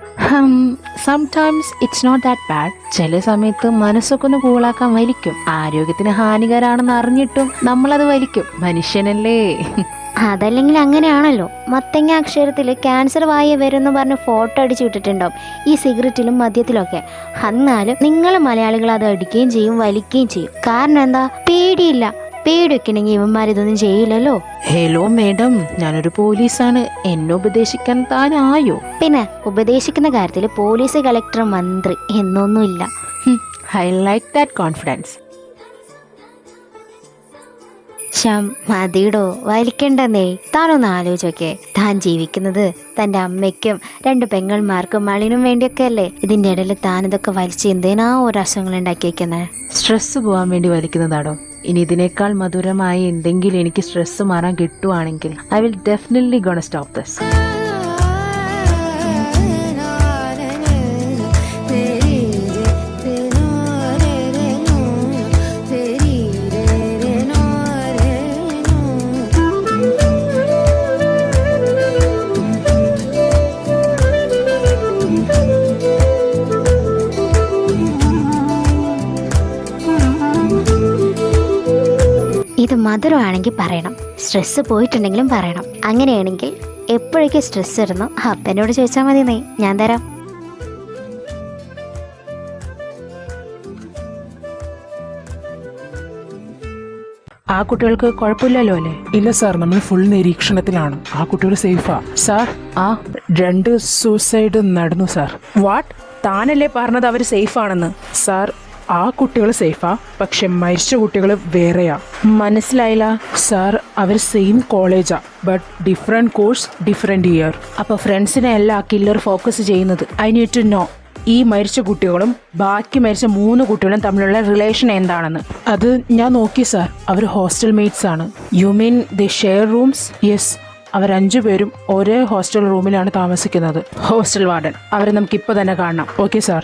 Sometimes it's not that bad. ചില സമയത്ത് മനസ്സൊക്കെ ഒന്ന് കൂളാക്കാൻ വലിക്കും. ആരോഗ്യത്തിന് ഹാനികരാണെന്ന് അറിഞ്ഞിട്ടും നമ്മളത് വലിക്കും. മനുഷ്യനല്ലേ. അതല്ലെങ്കിൽ അങ്ങനെയാണല്ലോ. മത്തങ്ങ അക്ഷരത്തിൽ ക്യാൻസർ വായ വരുമെന്ന് പറഞ്ഞ് ഫോട്ടോ അടിച്ചു വിട്ടിട്ടുണ്ടാവും ഈ സിഗരറ്റിലും മദ്യത്തിലൊക്കെ. എന്നാലും നിങ്ങൾ മലയാളികൾ അത് അടിക്കുകയും ചെയ്യും, വലിക്കുകയും ചെയ്യും. കാരണം എന്താ? പേടിയില്ല. പേടിയൊക്കെ ഉണ്ടെങ്കിൽ ഇവന്മാരിതൊന്നും ചെയ്യില്ലല്ലോ. ഹലോ മേഡം, ഞാനൊരു പോലീസാണ്. എന്നെ ഉപദേശിക്കാൻ താനായോ? പിന്നെ ഉപദേശിക്കുന്ന കാര്യത്തിൽ പോലീസ്, കളക്ടർ, മന്ത്രി എന്നൊന്നുമില്ല. I like that confidence. Shyam, മതിയിടോ, വലിക്കണ്ടെന്നേ. താനൊന്ന് ആലോചിച്ചോക്കെ. താൻ ജീവിക്കുന്നത് തൻ്റെ അമ്മയ്ക്കും 2 പെങ്ങന്മാർക്കും മളിനും വേണ്ടിയൊക്കെ അല്ലേ? ഇതിൻ്റെ ഇടയിൽ താനിതൊക്കെ വലിച്ച് എന്തിനാ ഓരോ അസുഖങ്ങൾ ഉണ്ടാക്കി വെക്കുന്നത്? സ്ട്രെസ് പോകാൻ വേണ്ടി വലിക്കുന്നതാടോ. ഇനി ഇതിനേക്കാൾ മധുരമായി എന്തെങ്കിലും എനിക്ക് സ്ട്രെസ് മാറാൻ കിട്ടുവാണെങ്കിൽ I will definitely gonna stop this. ഇത് മധുരമാണെങ്കിൽ പറയണം, സ്ട്രെസ് പോയിട്ടുണ്ടെങ്കിലും പറയണം. അങ്ങനെയാണെങ്കിൽ എപ്പോഴേക്കും സ്ട്രെസ് വരുന്നു അപ്പനോട് ചോദിച്ചാൽ മതി, നീ ഞാൻ തരാം. ആ കുട്ടികൾക്ക് കുഴപ്പമില്ലല്ലോ അല്ലേ? ഇല്ല സാർ, നമ്മൾ ഫുൾ നിരീക്ഷണത്തിലാണ്. ആ കുട്ടികൾ സേഫാ സാർ. 2 സൂസൈഡ് നടന്നു സാർ. വാട്ട്? താനല്ലേ പറഞ്ഞത് അവർ സേഫ് ആണെന്ന്? സാർ, ആ കുട്ടികൾ സേഫാ, പക്ഷെ മരിച്ച കുട്ടികൾ വേറെയാ. മനസ്സിലായില്ല സാർ. അവർ സെയിം കോളേജാ, but different course, different year. അപ്പൊ ഫ്രണ്ട്സിനെ അല്ല കില്ലർ ഫോക്കസ് ചെയ്യുന്നത്. ഐ നീഡ് ടു നോ ഈ മരിച്ച കുട്ടികളും ബാക്കി മരിച്ച 3 കുട്ടികളും തമ്മിലുള്ള റിലേഷൻ എന്താണെന്ന്. അത് ഞാൻ നോക്കി സാർ. അവർ ഹോസ്റ്റൽ മേറ്റ്സ് ആണ്. You mean the share rooms? Yes, അവർ 5 പേരും ഒരേ ഹോസ്റ്റൽ റൂമിലാണ് താമസിക്കുന്നത്. ഹോസ്റ്റൽ വാർഡൻ അവരെ നമുക്കിപ്പോൾ തന്നെ കാണണം. Okay sir.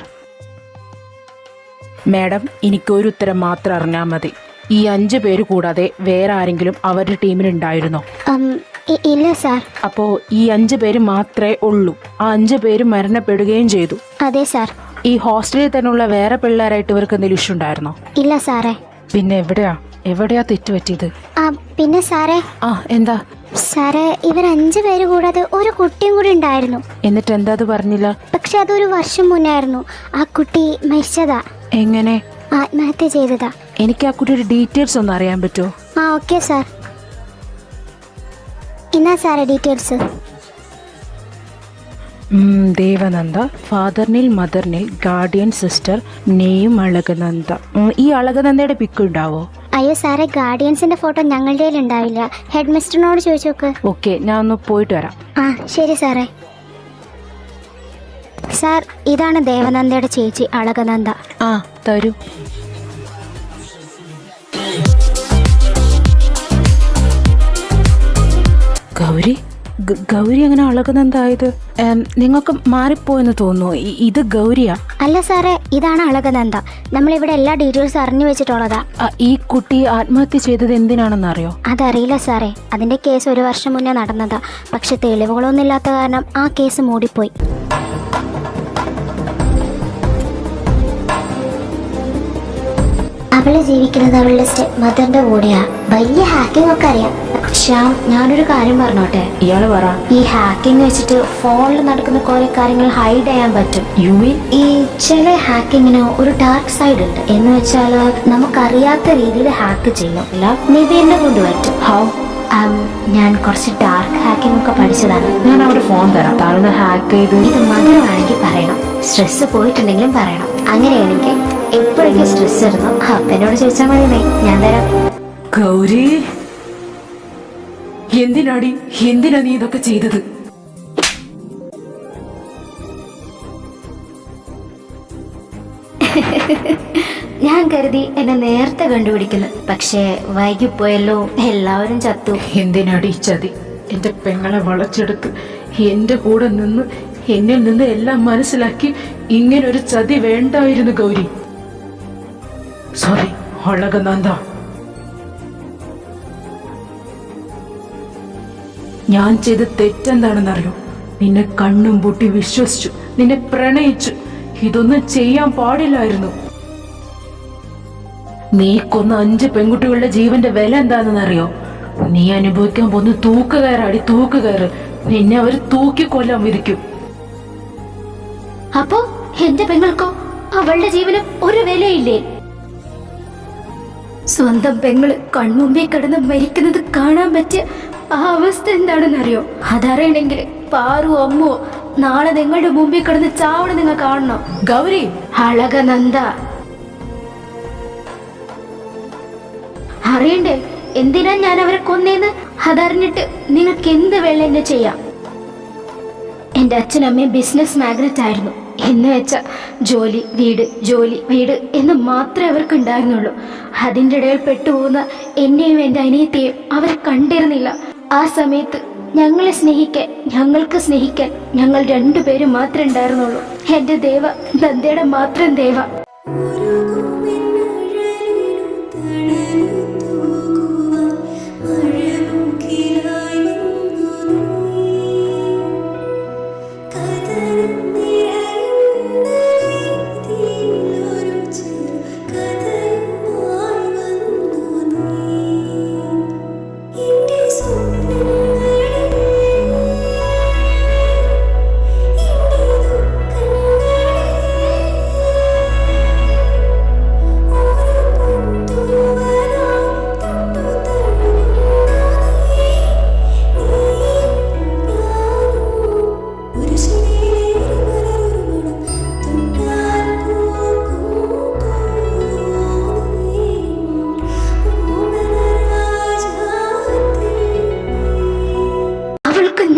മാഡം, എനിക്കൊരു ഉത്തരം മാത്രം അറിഞ്ഞാൽ മതി. ഈ 5 പേര് കൂടാതെ വേറെ ആരെങ്കിലും അവരുടെ ടീമിലുണ്ടായിരുന്നോ? ഇല്ല സാർ. അപ്പോൾ ഈ 5 പേര് മാത്രമേ ഉള്ളൂ. ആ 5 പേര് മരണപ്പെടുകയും ചെയ്തു. അതെ സാർ. ഈ ഹോസ്റ്റലിൽ തന്നെയുള്ള വേറെ പിള്ളേരായിട്ട് ഇവർക്ക് എന്തെങ്കിലും ഇഷ്യൂ ഉണ്ടായിരുന്നോ? ഇല്ല സാറേ. പിന്നെ എവിടെയാ തെറ്റ് പറ്റിയത്? പിന്നെ സാറേ. എന്താ സാറേ, ഇവർ 5 പേര് കൂടാതെ ഒരു കുട്ടിയും കൂടി ഉണ്ടായിരുന്നു. എന്നിട്ട് എന്താ അത് പറഞ്ഞില്ല? പക്ഷെ അതൊരു വർഷം മുന്നായിരുന്നു. ആ കുട്ടി മരിച്ചതാ. എങ്ങനെ? ആത്മഹത്യ ചെയ്തതാ. എനിക്ക് ആ കുട്ടിയുടെ ഡീറ്റെയിൽസ് ഒന്ന് അറിയാൻ പറ്റുമോ? Okay sir. എന്നാ സാറേ details. Devananda, father nail, mother nail, guardian sister നെയും അളകനന്ദ. ഈ അളകനന്ദയുടെ പിക്ക് ഉണ്ടാവോ? അയ്യോ സാറേ, ഗാർഡിയൻസിന്റെ ഫോട്ടോ ഞങ്ങളുടെ കയ്യിൽ ഉണ്ടാവില്ല. ഹെഡ് മിസ്റ്ററിനോട് ചോദിച്ചു നോക്ക്. ഓക്കെ, ഞാൻ ഒന്ന് പോയിട്ട് വരാം. ശരി സാറേ. സാർ, ഇതാണ് ദേവനന്ദയുടെ ചേച്ചി അളകനന്ദ. തരൂ. ഗൗരി എങ്ങനെ അളകനന്ദായത്? നിങ്ങൾക്ക് മാറിപ്പോയെന്ന് തോന്നുന്നു. ഇത് ഗൗരിയാ? അല്ല സാറേ, ഇതാണ് അളകനന്ദ. നമ്മളിവിടെ എല്ലാ ഡീറ്റെയിൽസ് അറിഞ്ഞു വെച്ചിട്ടുള്ളതാ. ഈ കുട്ടി ആത്മഹത്യ ചെയ്തത് എന്തിനാണെന്ന് അറിയോ? അതറിയില്ല സാറേ. അതിന്റെ കേസ് 1 വർഷം മുന്നേ നടന്നതാ. പക്ഷെ തെളിവുകളൊന്നും ഇല്ലാത്ത കാരണം ആ കേസ് മൂടിപ്പോയി. അവള് ജീവിക്കുന്നത് അവളുടെ സ്റ്റെപ്പ് മദറിന്റെ കൂടെയാ. വലിയ ഹാക്കിംഗ് ഒക്കെ അറിയാം. ശ്യാം, ഞാനൊരു കാര്യം പറഞ്ഞോട്ടെ? ഇയാള് പറ. ഈ ഹാക്കിംഗ് വെച്ചിട്ട് ഫോണിൽ നടക്കുന്ന കുറെ കാര്യങ്ങൾ ഹൈഡ് ചെയ്യാൻ പറ്റും. You mean? ഈ ചില ഹാക്കിങ്ങിന് ഒരു ഡാർക്ക് സൈഡ് ഉണ്ട്. എന്ന് വെച്ചാൽ നമുക്കറിയാത്ത രീതിയിൽ ഹാക്ക് ചെയ്യും. നിവേദിനെ കൊണ്ട് പറ്റും. ഹൗ? ഞാൻ കുറച്ച് ഡാർക്ക് ഹാക്കിംഗ് ഒക്കെ പഠിച്ചതാണ്. ഞാൻ അവിടെ ഫോൺ തരാം, താഴ്ന്ന ഹാക്ക് ചെയ്ത്. ഇത് മധുരമാണെങ്കിൽ പറയണം, സ്ട്രെസ് പോയിട്ടുണ്ടെങ്കിലും പറയണം. അങ്ങനെയാണെങ്കിൽ എപ്പോഴേക്കും സ്ട്രെസ് വരുന്നു അപ്പനോട് ചോദിച്ചാൽ മതി, ഞാൻ തരാം. ഗൗരി, എന്തിനാ നീ ഇതൊക്കെ ചെയ്തത്? ഞാൻ കരുതി എന്നെ നേരത്തെ കണ്ടുപിടിക്കുന്നു, പക്ഷേ വൈകിപ്പോയല്ലോ, എല്ലാവരും ചത്തു. എന്തിനാടി ഈ ചതി? എന്റെ പെങ്ങളെ വളച്ചെടുത്ത് എന്റെ കൂടെ നിന്ന് എന്നിൽ നിന്ന് എല്ലാം മനസ്സിലാക്കി ഇങ്ങനൊരു ചതി വേണ്ടായിരുന്നു ഗൗരി. സോറി അളകനന്ദ. ഞാൻ ചെയ്ത തെറ്റെന്താണെന്നറിയോ? നിന്നെ കണ്ണും പൂട്ടി വിശ്വസിച്ചു, നിന്നെ പ്രണയിച്ചു. ഇതൊന്നും ചെയ്യാൻ പാടില്ലായിരുന്നു. നീ കൊന്ന 5 പെൺകുട്ടികളുടെ ജീവന്റെ വില എന്താണെന്നറിയോ? നീ അനുഭവിക്കാൻ പോകുന്ന തൂക്കുകയറാടി, തൂക്കുകയറ്. നിന്നെ അവർ തൂക്കിക്കൊല്ലാൻ വിധിക്കും. അപ്പോ എന്റെ പെങ്ങൾക്കോ? അവളുടെ ജീവനും ഒരു വിലയില്ലേ? സ്വന്തം പെങ്ങള് കൺമുമ്പിൽ കിടന്ന് മരിക്കുന്നത് കാണാൻ പറ്റിയ ആ അവസ്ഥ എന്താണെന്നറിയോ? അതറിയണമെങ്കിൽ പാറു അമ്മോ നാളെ നിങ്ങളുടെ മുമ്പിൽ കിടന്ന് ചാവണം നിങ്ങൾ കാണണം. ഗൗരി, അളകനന്ദ, അറിയണ്ടേ എന്തിനാ ഞാൻ അവരെ കൊന്നേന്ന്? അതറിഞ്ഞിട്ട് നിങ്ങൾക്ക് എന്ത് വേണം എന്നെ ചെയ്യാം. എൻ്റെ അച്ഛനമ്മയും ബിസിനസ് മാഗ്നറ്റ് ആയിരുന്നു. എന്ന് വെച്ചാൽ ജോലി വീട് ജോലി വീട് എന്ന് മാത്രമേ അവർക്ക് ഉണ്ടായിരുന്നുള്ളൂ. അതിൻ്റെ ഇടയിൽ പെട്ടുപോകുന്ന എന്നെയും എൻ്റെ അനിയത്തെയും അവർ കണ്ടിരുന്നില്ല. ആ സമയത്ത് ഞങ്ങൾക്ക് സ്നേഹിക്കാൻ ഞങ്ങൾ 2 പേരും മാത്രമേ ഉണ്ടായിരുന്നുള്ളൂ. എൻ്റെ ദേവ, നന്ദയുടെ മാത്രം ദേവ.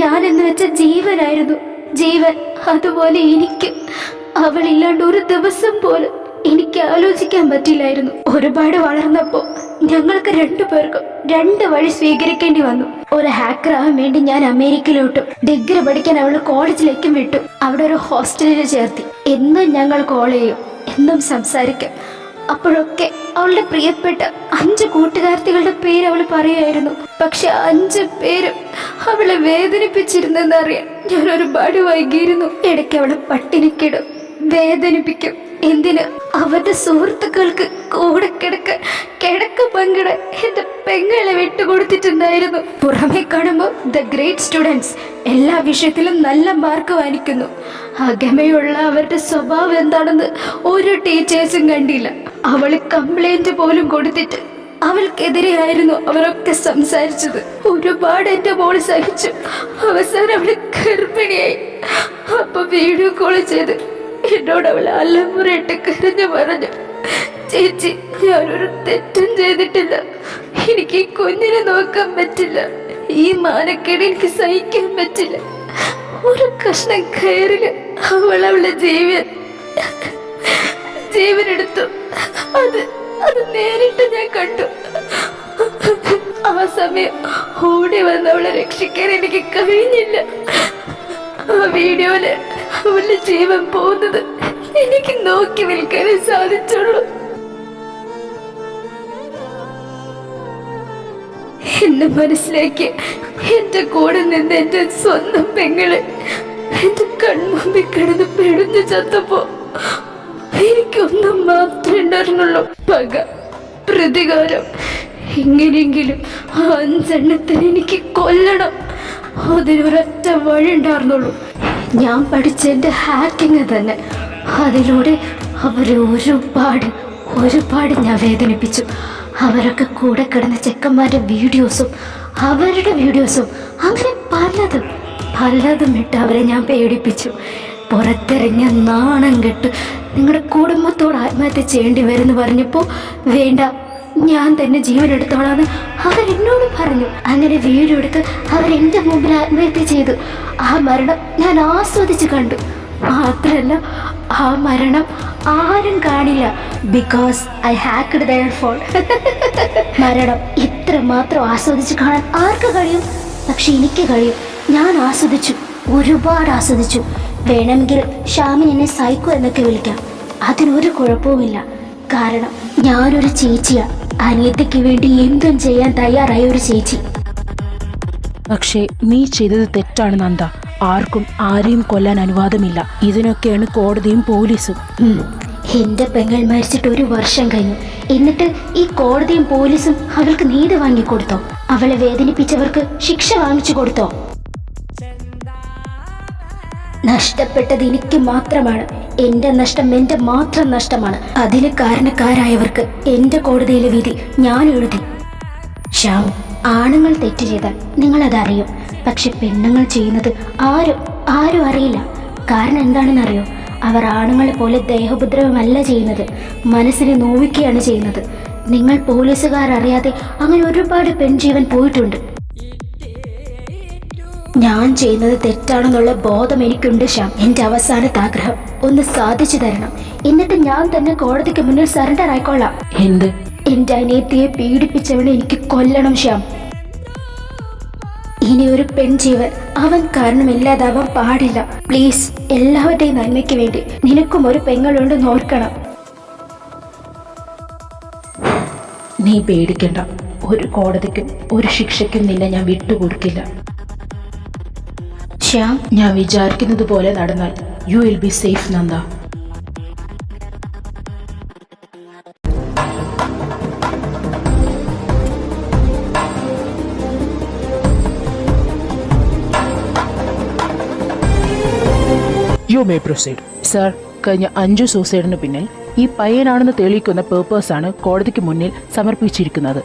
ഞാൻ എന്ന് വെച്ച ജീവനായിരുന്നു, ജീവൻ. അതുപോലെ എനിക്ക് അവളില്ലാണ്ട് ഒരു ദിവസം പോലും എനിക്ക് ആലോചിക്കാൻ പറ്റില്ലായിരുന്നു. ഒരുപാട് വളർന്നപ്പോ ഞങ്ങൾക്ക് 2 പേർക്കും 2 വഴി സ്വീകരിക്കേണ്ടി വന്നു. ഒരു ഹാക്കറാവാൻ വേണ്ടി ഞാൻ അമേരിക്കയിലോട്ടും ഡിഗ്രി പഠിക്കാൻ അവള് കോളേജിലേക്കും വിട്ടു. അവിടെ ഒരു ഹോസ്റ്റലിൽ ചേർത്തി. എന്നും ഞങ്ങൾ കോൾ ചെയ്യും, എന്നും സംസാരിക്കും. അപ്പോഴൊക്കെ അവളുടെ പ്രിയപ്പെട്ട 5 കൂട്ടുകാർത്തികളുടെ പേര് അവൾ പറയുമായിരുന്നു. പക്ഷെ 5 പേരും അവളെ വേദനിപ്പിച്ചിരുന്നെന്നറിയാൻ ഞാൻ ഒരുപാട് വൈകിയിരുന്നു. ഇടയ്ക്ക് അവളെ പട്ടിണിക്കിടും, വേദനിപ്പിക്കും. എന്തിന്? അവരുടെ സുഹൃത്തുക്കൾക്ക് കൂടെ കിടക്ക പങ്കിടാൻ എന്റെ പെങ്ങളെ വിട്ടുകൊടുത്തിട്ടുണ്ടായിരുന്നു. പുറമെ കാണുമ്പോൾ ദ ഗ്രേറ്റ് സ്റ്റുഡൻസ് എല്ലാ വിഷയത്തിലും നല്ല മാർക്ക് വാങ്ങിക്കുന്നു. അകമയുള്ള അവരുടെ സ്വഭാവം എന്താണെന്ന് ഒരു ടീച്ചേഴ്സും കണ്ടില്ല. അവള് കംപ്ലൈന്റ് പോലും കൊടുത്തിട്ട് അവൾക്കെതിരെയായിരുന്നു അവരൊക്കെ സംസാരിച്ചത്. ഒരുപാട് എന്റെ മോള് സഹിച്ചു. അവസാനം അവള് ഗർഭിണിയായി. അപ്പൊ വീഡിയോ കോൾ ചെയ്ത് എന്നോട് അവൾ അലമുറയിട്ട് കരഞ്ഞു പറഞ്ഞു, ചേച്ചി ഞാനൊരു തെറ്റും ചെയ്തിട്ടില്ല, എനിക്ക് ഈ കുഞ്ഞിനെ നോക്കാൻ പറ്റില്ല, ഈ മാനക്കേട് എനിക്ക് സഹിക്കാൻ പറ്റില്ല. ഒരു കഷ്ണം കയറില് അവളെ ജീവനെടുത്തു. അത് നേരിട്ട് ഞാൻ കണ്ടു. ആ സമയം ഓടി വന്ന് അവളെ രക്ഷിക്കാൻ എനിക്ക് കഴിഞ്ഞില്ല. ആ വീഡിയോയില് അവളുടെ ജീവൻ പോകുന്നത് എനിക്ക് നോക്കി നിൽക്കാനേ സാധിച്ചുള്ളൂ. എന്നെ മനസ്സിലാക്കി എന്റെ കൂടെ നിന്ന് എന്റെ സ്വന്തം പെങ്ങളെ എന്റെ കൺമുമ്പിൽ കിടന്ന് പെടുന്നു ചത്തപ്പോ എനിക്കൊന്നും മാത്രമേ ഉണ്ടായിരുന്നുള്ളൂ, പക, പ്രതികാരം. എങ്ങനെയെങ്കിലും ആ 5 എണ്ണത്തിന് എനിക്ക് കൊല്ലണം. അതിനൊരൊറ്റ വഴി ഉണ്ടായിരുന്നുള്ളൂ. ഞാൻ പഠിച്ച എൻ്റെ ഹാക്കിങ് തന്നെ. അതിലൂടെ അവരെ ഒരുപാട് ഞാൻ വേദനിപ്പിച്ചു. അവരൊക്കെ കൂടെ കിടന്ന ചെക്കന്മാരുടെ വീഡിയോസും അവരുടെ വീഡിയോസും അങ്ങനെ പലതും ഇട്ട് അവരെ ഞാൻ പേടിപ്പിച്ചു. പുറത്തിറങ്ങിയ നാണം കെട്ട് നിങ്ങളുടെ കുടുംബത്തോട് ആത്മഹത്യ ചെയ്യേണ്ടി വരുമെന്ന് പറഞ്ഞപ്പോൾ വേണ്ട, ഞാൻ തന്നെ ജീവൻ എടുത്തോളാന്ന് അവരെന്നോട് പറഞ്ഞു. അങ്ങനെ വീഡിയോ എടുത്ത് അവരെന്റെ മുമ്പിൽ ആത്മഹത്യ ചെയ്തു. ആ മരണം ഞാൻ ആസ്വദിച്ച് കണ്ടു. മാത്രല്ല ആ മരണം ആരും കാണില്ല, because I hacked there phone. മരണം ഇത്ര മാത്രം ആസ്വദിച്ച് കാണാൻ ആർക്ക് കഴിയും? പക്ഷെ എനിക്ക് കഴിയും. ഞാൻ ആസ്വദിച്ചു, ഒരുപാട് ആസ്വദിച്ചു. വേണമെങ്കിൽ ഷാമിൻ എന്നെ സൈക്കോ എന്നൊക്കെ വിളിക്കാം, അതിനൊരു കുഴപ്പവുമില്ല. കാരണം ഞാനൊരു ചേച്ചിയാണ്, അനിയത്തിക്ക് വേണ്ടി എന്തും ചെയ്യാൻ തയ്യാറായ ഒരു ചേച്ചി. പക്ഷേ നീ ചെയ്തത് തെറ്റാണ് നന്ദ. ആർക്കും ആരെയും കൊല്ലാൻ അനുവാദമില്ല. ഇതിനൊക്കെയാണ് കോടതിയും പോലീസും. എന്റെ പെങ്ങൾ മരിച്ചിട്ട് 1 വർഷം കഴിഞ്ഞു. എന്നിട്ട് ഈ കോടതിയും പോലീസും അവൾക്ക് നീതി വാങ്ങിക്കൊടുത്തോ? അവളെ വേദനിപ്പിച്ചവർക്ക് ശിക്ഷ വാങ്ങിച്ചു കൊടുത്തോ? നഷ്ടപ്പെട്ടത് എനിക്ക് മാത്രമാണ്. എന്റെ നഷ്ടം എന്റെ മാത്രം നഷ്ടമാണ്. അതിന് കാരണക്കാരായവർക്ക് എന്റെ കോടതിയിലെ വിധി ഞാൻ എഴുതി. ശ്യാം, ആണുങ്ങൾ തെറ്റ് ചെയ്താൽ നിങ്ങളതറിയും. പക്ഷെ പെണ്ണുങ്ങൾ ചെയ്യുന്നത് ആരും അറിയില്ല. കാരണം എന്താണെന്നറിയോ? അവർ ആണുങ്ങളെ പോലെ ദേഹോപദ്രവമല്ല ചെയ്യുന്നത്, മനസ്സിനെ നോവിക്കുകയാണ് ചെയ്യുന്നത്. നിങ്ങൾ പോലീസുകാരറിയാതെ അങ്ങനെ ഒരുപാട് പെൺജീവൻ പോയിട്ടുണ്ട്. ഞാൻ ചെയ്യുന്നത് തെറ്റാണെന്നുള്ള ബോധം എനിക്കുണ്ട് ശ്യാം. എന്റെ അവസാനത്തെ ആഗ്രഹം ഒന്ന് സാധിച്ചു തരണം. എന്നിട്ട് ഞാൻ തന്നെ കോടതിക്ക് മുന്നിൽ സറണ്ടർ ആയിക്കൊള്ളാം. എന്ത്? എന്റെ അനിയത്തിയെ പീഡിപ്പിച്ചവനെ എനിക്ക് കൊല്ലണം ശ്യാം. ഇനി ഒരു പെൺജീവൻ അവൻ കാരണം ഇല്ലാതാവാൻ പാടില്ല. പ്ലീസ്, എല്ലാവരുടെയും നന്മയ്ക്ക് വേണ്ടി നിനക്കും ഒരു പെങ്ങളുണ്ടെന്ന് ഓർക്കണം. നീ പേടിക്കണ്ട. ഒരു കോടതിക്കും ഒരു ശിക്ഷയ്ക്കും നിന്നെ ഞാൻ വിട്ടുകൊടുക്കില്ല. ശ്യാം, ഞാൻ വിചാരിക്കുന്നത് പോലെ നടന്നാൽ you will be safe Nanda. You may proceed. Sir, കഴിഞ്ഞ 5 സൂസൈഡിന് പിന്നിൽ ഈ പയ്യനാണെന്ന് തെളിയിക്കുന്ന പേപ്പേഴ്സാണ് കോടതിക്ക് മുന്നിൽ സമർപ്പിച്ചിരിക്കുന്നത്.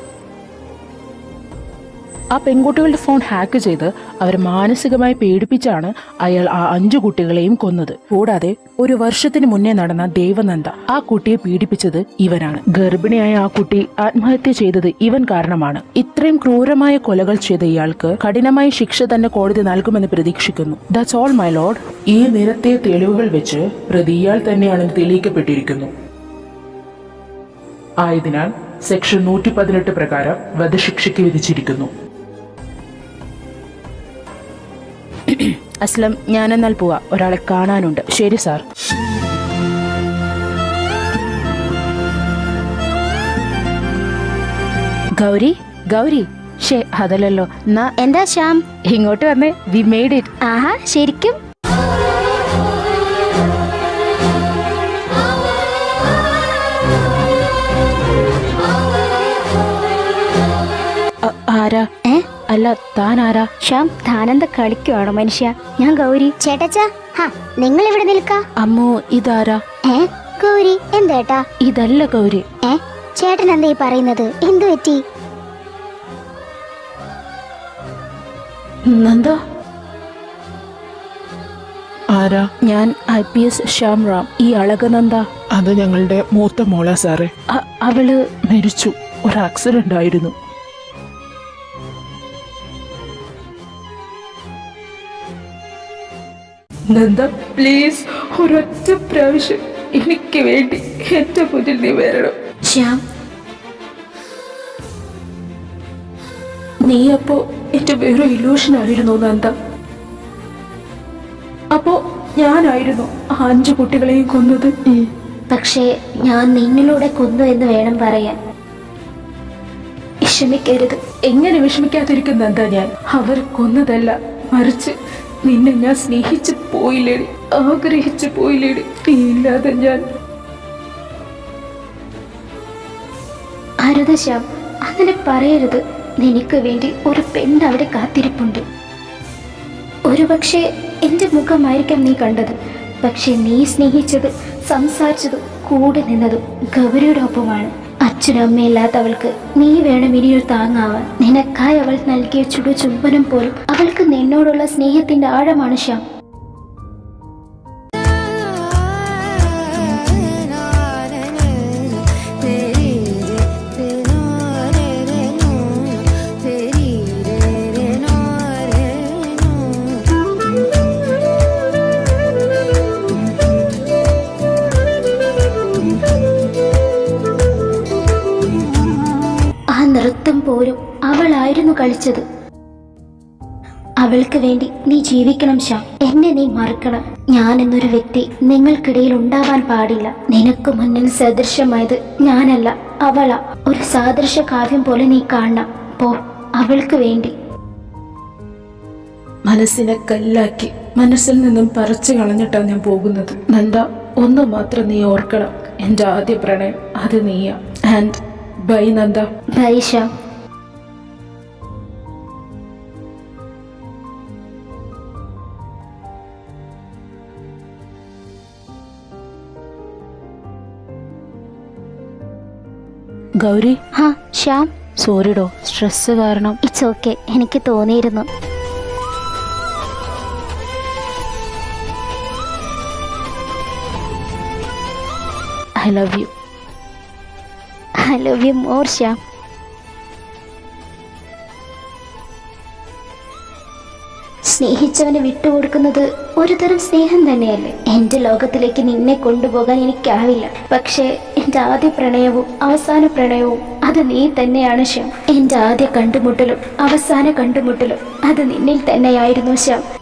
ആ പെൺകുട്ടികളുടെ ഫോൺ ഹാക്ക് ചെയ്ത് അവരെ മാനസികമായി പേടിപ്പിച്ചാണ് അയാൾ ആ 5 കുട്ടികളെയും കൊന്നത്. കൂടാതെ 1 വർഷത്തിന് മുന്നേ നടന്ന ദേവനന്ദ, ആ കുട്ടിയെ പീഡിപ്പിച്ചത് ഇവനാണ്. ഗർഭിണിയായ ആ കുട്ടി ആത്മഹത്യ ചെയ്തത് ഇവൻ കാരണമാണ്. ഇത്രയും ക്രൂരമായ കൊലകൾ ചെയ്ത ഇയാൾക്ക് കഠിനമായ ശിക്ഷ തന്നെ കോടതി നൽകുമെന്ന് പ്രതീക്ഷിക്കുന്നു. That's all my Lord. ഈ നിരത്തിയ തെളിവുകൾ വെച്ച് പ്രതി ഇയാൾ തന്നെയാണെന്ന് തെളിയിക്കപ്പെട്ടിരിക്കുന്നു. ആയതിനാൽ സെക്ഷൻ 118 പ്രകാരം വധശിക്ഷയ്ക്ക് വിധിച്ചിരിക്കുന്നു. അസ്ലം, ഞാനെന്നാൽ പോവാ, ഒരാളെ കാണാനുണ്ട്. ശരി സാർ. ഗൗരി, ഗൗരി, അതല്ലല്ലോ. എന്താ ശ്യാം? ഇങ്ങോട്ട് വന്നേ. V made it. ആഹാ, ശരിക്കും? ആരാ? അല്ല, താൻ ആരാ? ശ്യാം, താനെന്താ കളിക്കുവാണോ മനുഷ്യ? ഞാൻ ഗൗരി. ചേട്ടച്ചാ, നിങ്ങൾ ഇവിടെ നിൽക്ക. അമ്മോ, ഇതാരാ? ഗൗരി എന്തേട്ടാ? ഇതല്ല ഗൗരി. ചേട്ടൻ എന്താ ഈ പറയുന്നത്? എന്തു പറ്റി? നന്ദ? ആരാ? ഞാൻ IPS ശ്യാം റാം. ഈ അളകനന്ദ? അത് ഞങ്ങളുടെ മൂത്ത മോളാ സാറേ. അവള് മരിച്ചു. ഒരു ആക്സിഡന്റ് ആയിരുന്നു. നന്ദ, പ്ലീസ്, ഒരൊറ്റ പ്രാവശ്യം എനിക്ക് വേണ്ടി എന്റെ മുന്നിൽ നീ വരണം. ശ്യാം, നീ അപ്പോ എന്റെ വേറെ ഇലൂഷൻ ആയിരുന്നു നന്ദ. അപ്പോ ഞാനായിരുന്നു ആ 5 കുട്ടികളെയും കൊന്നത്. പക്ഷേ ഞാൻ നിന്നിലൂടെ കൊന്നു എന്ന് വേണം പറയാൻ. വിഷമിക്കരുത്. എങ്ങനെ വിഷമിക്കാതിരിക്കും നന്ദ? ഞാൻ അവർ കൊന്നതല്ല, മറിച്ച് നിന്നെ ഞാൻ സ്നേഹിച്ചു പോയില്ലേടി, ആഗ്രഹിച്ചു പോയില്ലേടി. നീ ഇല്ലാതെ ഞാൻ. അരുത് ശ്യാം, അങ്ങനെ പറയരുത്. നിനക്ക് വേണ്ടി ഒരു പെണ്ണ് അവിടെ കാത്തിരിപ്പുണ്ട്. ഒരുപക്ഷെ എന്റെ മുഖമായിരിക്കാം നീ കണ്ടത്, പക്ഷെ നീ സ്നേഹിച്ചത്, സംസാരിച്ചതും കൂടെ നിന്നതും ഗൗരിയുടെ ഒപ്പമാണ്. അച്ഛനും അമ്മയില്ലാത്തവൾക്ക് നീ വേണം ഇനിയൊരു താങ്ങാവാൻ. നിനക്കായി അവൾ നൽകിയ ചുടുചുംബനം പോലും അവൾക്ക് നിന്നോടുള്ള സ്നേഹത്തിന്റെ ആഴമാണ് ശ്യാം. നൃത്തം പോലും അവളായിരുന്നു കളിച്ചത്. അവൾക്ക് വേണ്ടി നീ ജീവിക്കണം ശ്യാം. എന്നെ നീ മറക്കണം. ഞാൻ എന്നൊരു വ്യക്തി നിങ്ങൾക്കിടയിൽ ഉണ്ടാവാൻ പാടില്ല. നിനക്ക് മുന്നിൽ സദൃശമായത് ഞാനല്ല, അവളാ. ഒരു സാദൃശ കാവ്യം പോലെ നീ കാണണം. പോ, അവൾക്ക് വേണ്ടി. മനസ്സിനെ കല്ലാക്കി മനസ്സിൽ നിന്നും പറിച്ചു കളഞ്ഞിട്ടാണ് ഞാൻ പോകുന്നത്. നന്ദ, ഒന്ന് മാത്രം നീ ഓർക്കണം, എൻ്റെ ആദ്യ പ്രണയം അത് നീയാ. And bye Nanda. Bye Shyam. Gauri, ഹാ ശ്യാം. സോറിഡോ, സ്ട്രെസ് കാരണം. ഇറ്റ്സ് ഓക്കെ, എനിക്ക് തോന്നിയിരുന്നു. I love you. I love you more Shyam. സ്നേഹിച്ചവന് വിട്ടുകൊടുക്കുന്നത് ഒരു തരം സ്നേഹം തന്നെയല്ലേ. എൻ്റെ ലോകത്തിലേക്ക് നിന്നെ കൊണ്ടുപോകാൻ എനിക്കാവില്ല. പക്ഷേ എൻ്റെ ആദ്യ പ്രണയവും അവസാന പ്രണയവും അത് നീ തന്നെയാണ് ശ്യാം. എൻ്റെ ആദ്യ കണ്ടുമുട്ടലും അവസാന കണ്ടുമുട്ടലും അത് നിന്നിൽ തന്നെയായിരുന്നു ശ്യാം.